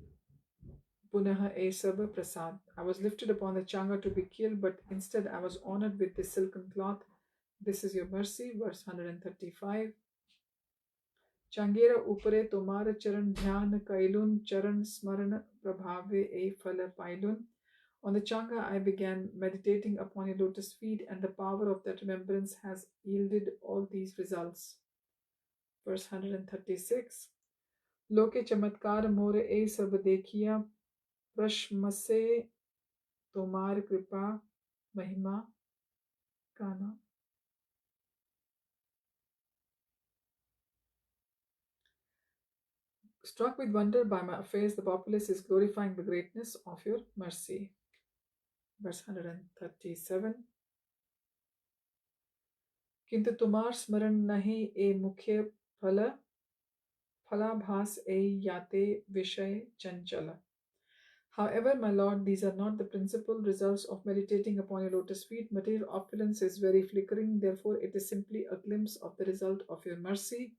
Punaha Esab Prasad. I was lifted upon the Changa to be killed, but instead I was honored with this silken cloth. This is your mercy. Verse 135 Changera upare tomar charan dhyan kailun charan smaran prabhave e phala pailun. On the Changa, I began meditating upon your lotus feet, and the power of that remembrance has yielded all these results. Verse 136 Loke chamatkar more e sab dekhiya prashmase tomar kripa mahima kana. Struck with wonder by my affairs, the populace is glorifying the greatness of your mercy. Verse 137 किंतु तुम्हार स्मरण नहीं ए मुख्य फलाभास ए याते विषय चंचल. However, my lord, these are not the principal results of meditating upon your lotus feet. Material opulence is very flickering, therefore it is simply a glimpse of the result of your mercy.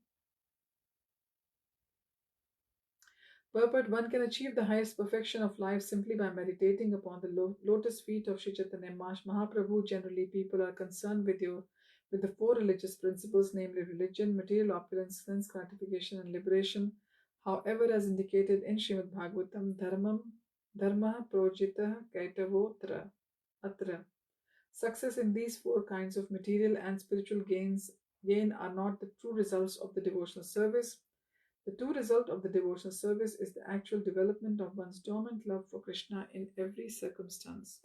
Purport: one can achieve the highest perfection of life simply by meditating upon the lotus feet of Sri Chaitanya Mahaprabhu. Generally, people are concerned with the four religious principles, namely religion, material opulence, sense gratification, and liberation. However, as indicated in Srimad Bhagavatam, dharma projita kaitavotra atra. Success in these four kinds of material and spiritual gain are not the true results of the devotional service. The true result of the devotional service is the actual development of one's dormant love for Krishna in every circumstance.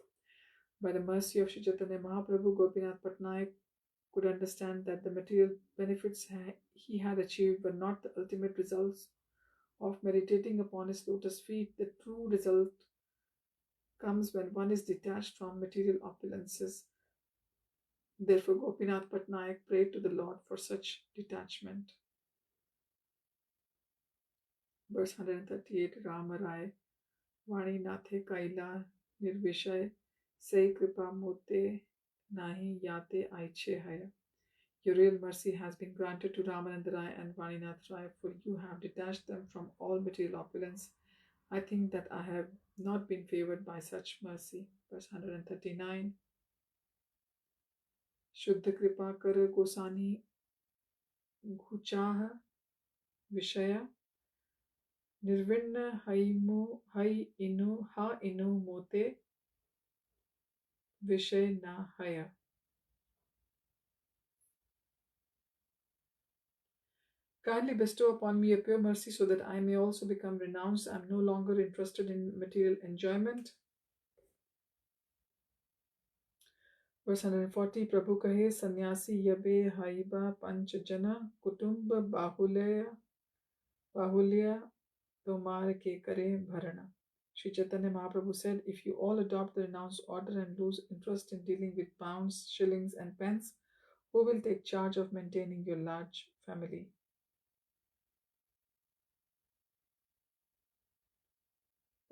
By the mercy of Sri Chaitanya Mahaprabhu, Gopinath Patnaik could understand that the material benefits he had achieved were not the ultimate results of meditating upon his lotus feet. The true result comes when one is detached from material opulences. Therefore, Gopinath Patnaik prayed to the Lord for such detachment. Verse 138 Rama Rai Vani Nathe Kaila Nirvishay Se Kripa Mote Nahi Yate Aiche Haya. Your real mercy has been granted to Ramananda Rai and Vaninath Rai, for you have detached them from all material opulence. I think that I have not been favored by such mercy. Verse 139 Shuddha Kripa Kar Gosani Ghuchaha Vishaya Nirvinna Hai Inu Mote Vishay Na Haya. Kindly bestow upon me a pure mercy so that I may also become renounced. I am no longer interested in material enjoyment. Verse 140 Prabhu kahe sannyasi yabe haiba panchajana kutumba bahulya tomar ke kare bharana. Sri Chaitanya Mahaprabhu said, if you all adopt the renounced order and lose interest in dealing with pounds, shillings, and pence, who will take charge of maintaining your large family?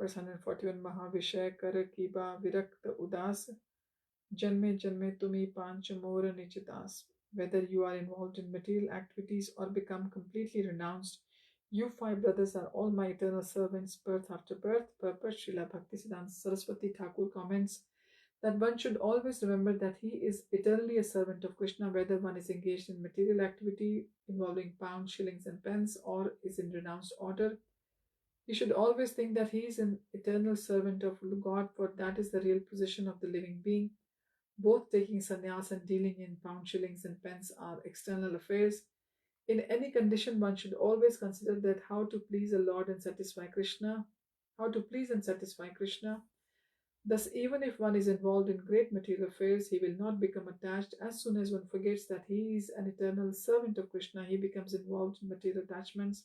Verse 141 Mahavishaya kar kiba virakta udas janme janme tumi panch mora nichitas. Whether you are involved in material activities or become completely renounced, you five brothers are all my eternal servants, birth after birth. Purport Srila Bhaktisiddhanta Saraswati Thakur comments that one should always remember that he is eternally a servant of Krishna, whether one is engaged in material activity involving pounds, shillings, and pence, or is in renounced order. He should always think that he is an eternal servant of God, for that is the real position of the living being. Both taking sannyas and dealing in pounds, shillings, and pence are external affairs. In any condition, one should always consider that how to please the Lord and satisfy Krishna. Thus, even if one is involved in great material affairs, he will not become attached. As soon as one forgets that he is an eternal servant of Krishna, he becomes involved in material attachments.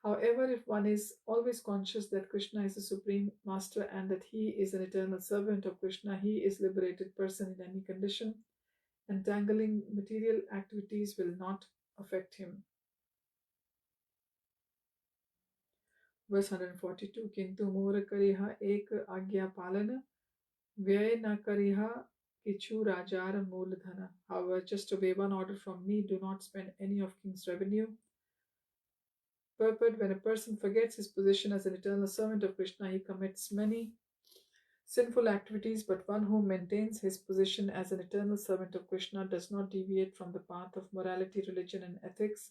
However, if one is always conscious that Krishna is the supreme master and that he is an eternal servant of Krishna, he is liberated person in any condition. Entangling material activities will not affect him. Verse 142. Kintu more kariha ek agya palana, vyay na kariha kichu rajar mooladhana. However, just obey one order from me, do not spend any of king's revenue. Purport: when a person forgets his position as an eternal servant of Krishna, he commits many sinful activities, but one who maintains his position as an eternal servant of Krishna does not deviate from the path of morality, religion, and ethics.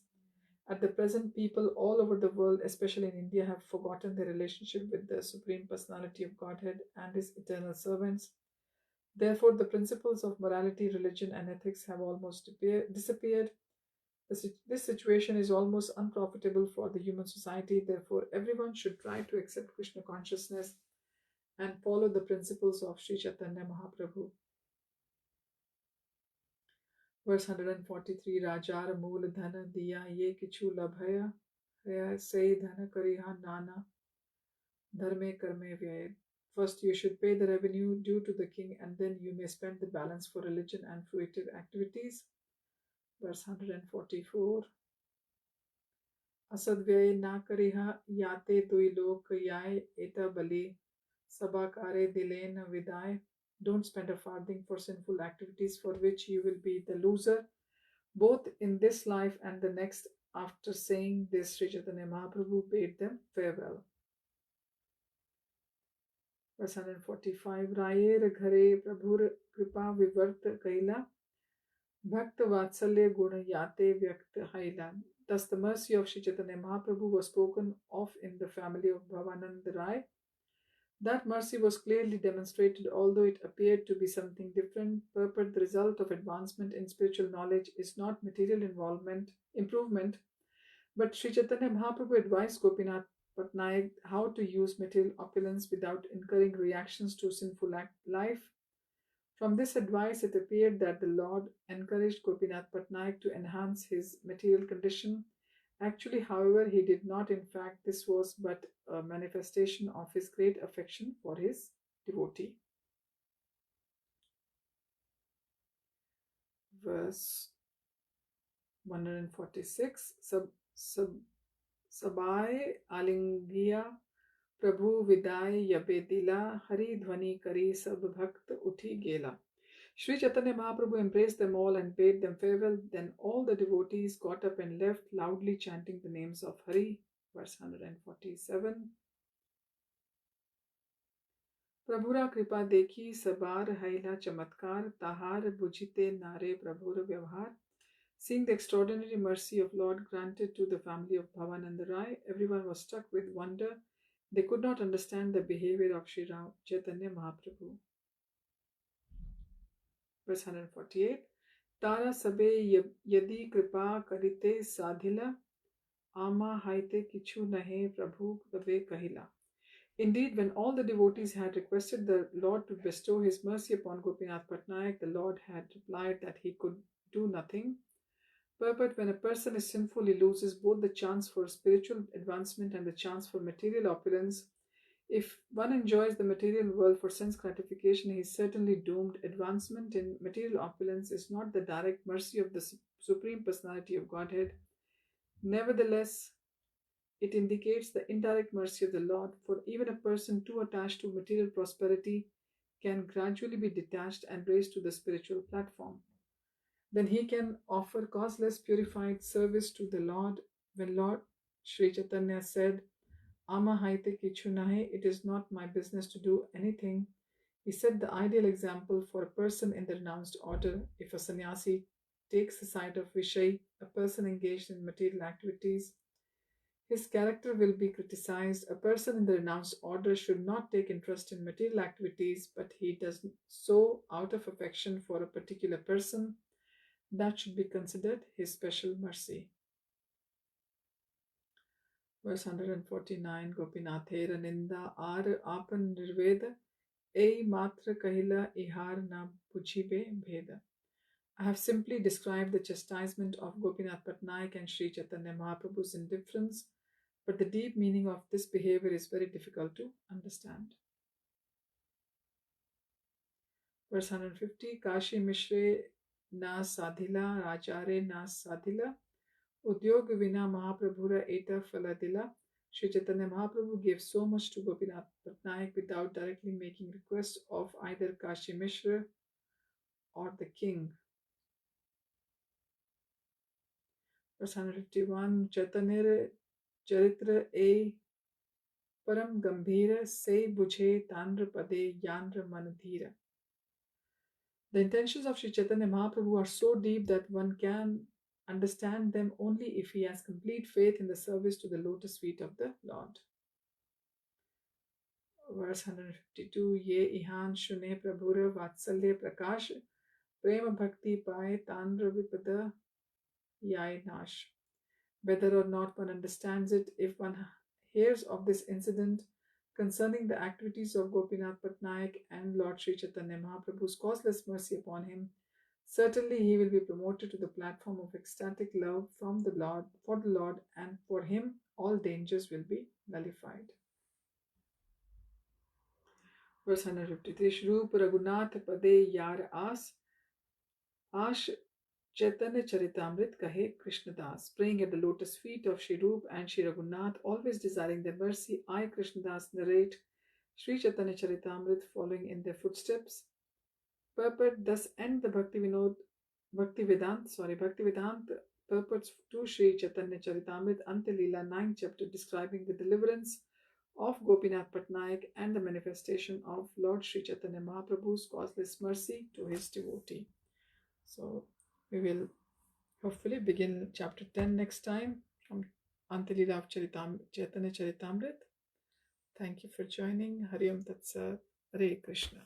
At the present, people all over the world, especially in India, have forgotten their relationship with the Supreme Personality of Godhead and His eternal servants. Therefore, the principles of morality, religion, and ethics have almost disappeared. This situation is almost unprofitable for the human society. Therefore, everyone should try to accept Krishna consciousness and follow the principles of Sri Chaitanya Mahaprabhu. Verse 143. Rajar mool dhana diya ye kichu labhaya say dhana kariha nana dharme karme vyay. First, you should pay the revenue due to the king, and then you may spend the balance for religion and fruitive activities. Verse 144. Asadvyay na kariha yate dui lok yay eta bali sabakare dilen viday. Don't spend a farthing for sinful activities for which you will be the loser, both in this life and the next. After saying this, Sri Chaitanya Mahaprabhu bade them farewell. Verse 145. Rayer ghare prabhur kripa vivart kaila bhakta vatsalya guna yate vyakt haila. Thus the mercy of Sri Chaitanya Mahaprabhu was spoken of in the family of Bhavanand Rai. That mercy was clearly demonstrated, although it appeared to be something different. Purport: the result of advancement in spiritual knowledge is not material improvement, but Sri Chaitanya Mahaprabhu advised Gopinath Patnaik how to use material opulence without incurring reactions to sinful life. From this advice, it appeared that the Lord encouraged Gopinath Patnaik to enhance his material condition. Actually, however, he did not. In fact, this was but a manifestation of his great affection for his devotee. Verse 146. Sabai alingiya Prabhu Viday Yabe Dila Hari Dhvani Kari Sab Bhakt Uthi Gela. Sri Chaitanya Mahaprabhu embraced them all and bade them farewell. Then all the devotees got up and left, loudly chanting the names of Hari. Verse 147. Prabhura Kripa Dekhi Sabar Haila Chamatkar Tahar Bujite Nare Prabhura Vyavhar. Seeing the extraordinary mercy of Lord granted to the family of Bhavananda Rai, everyone was struck with wonder. They could not understand the behavior of Sri Chaitanya Mahaprabhu. Verse 148. Tara sabe yadi kripa karite sadhila ama haite kichu nahe prabhu kave kahila. Indeed, when all the devotees had requested the Lord to bestow his mercy upon Gopinath Patnaik, the Lord had replied that he could do nothing. Purport: when a person is sinful, he loses both the chance for spiritual advancement and the chance for material opulence. If one enjoys the material world for sense gratification, he is certainly doomed. Advancement in material opulence is not the direct mercy of the Supreme Personality of Godhead. Nevertheless, it indicates the indirect mercy of the Lord, for even a person too attached to material prosperity can gradually be detached and raised to the spiritual platform. Then he can offer causeless, purified service to the Lord. When Lord Sri Chaitanya said, Ama haite kichu nahe, it is not my business to do anything, he set the ideal example for a person in the renounced order. If a sannyasi takes the side of Vishay, a person engaged in material activities, his character will be criticized. A person in the renounced order should not take interest in material activities, but he does so out of affection for a particular person. That should be considered his special mercy. Verse 149. Gopinathera ninda ar apan nirveda ei matra kahila ihar na pujibe bheda. I have simply described the chastisement of Gopinath Patnaik and Sri Chaitanya Mahaprabhu's indifference. but the deep meaning of this behavior is very difficult to understand. Verse 150, Kashi Mishre na sadhila, Rajare na sadhila, Udyog vina Mahaprabhura eta faladila. Sri Chaitanya Mahaprabhu gave so much to Gopinath Patnaik without directly making request of either Kashi Mishra or the king. Verse 151, Chaitanya Charitra e Param Gambhira se bujhe Tandra Pade Yandra Manadhira. The intentions of Sri Chaitanya Mahaprabhu are so deep that one can understand them only if he has complete faith in the service to the lotus feet of the Lord. Verse 152, Ye ihan shune prabhura vatsalya prakash prema bhakti paye tandra vipada yai nash. Whether or not one understands it, if one hears of this incident concerning the activities of Gopinath Patnaik and Lord Sri Chaitanya Mahaprabhu's causeless mercy upon him, certainly he will be promoted to the platform of ecstatic love from the Lord, for the Lord, and for him all dangers will be nullified. Verse 153, Shrup Raghunath Pade Yar Ash Chaitanya Charitamrit Kahe Krishnadas, praying at the lotus feet of Shri Rup and Shri Raghunath, always desiring their mercy, I, Krishnadas, narrate Sri Chaitanya Charitamrit following in their footsteps. Purport thus end the Bhaktivedanta purports to Sri Chaitanya Charitamrit Antilila 9th chapter describing the deliverance of Gopinath Patnaik and the manifestation of Lord Sri Chaitanya Mahaprabhu's causeless mercy to his devotee. So we will hopefully begin chapter 10 next time from Antilila of Chaitanya Charitamrit. Thank you for joining. Hari Om Tat Sat. Hare Krishna.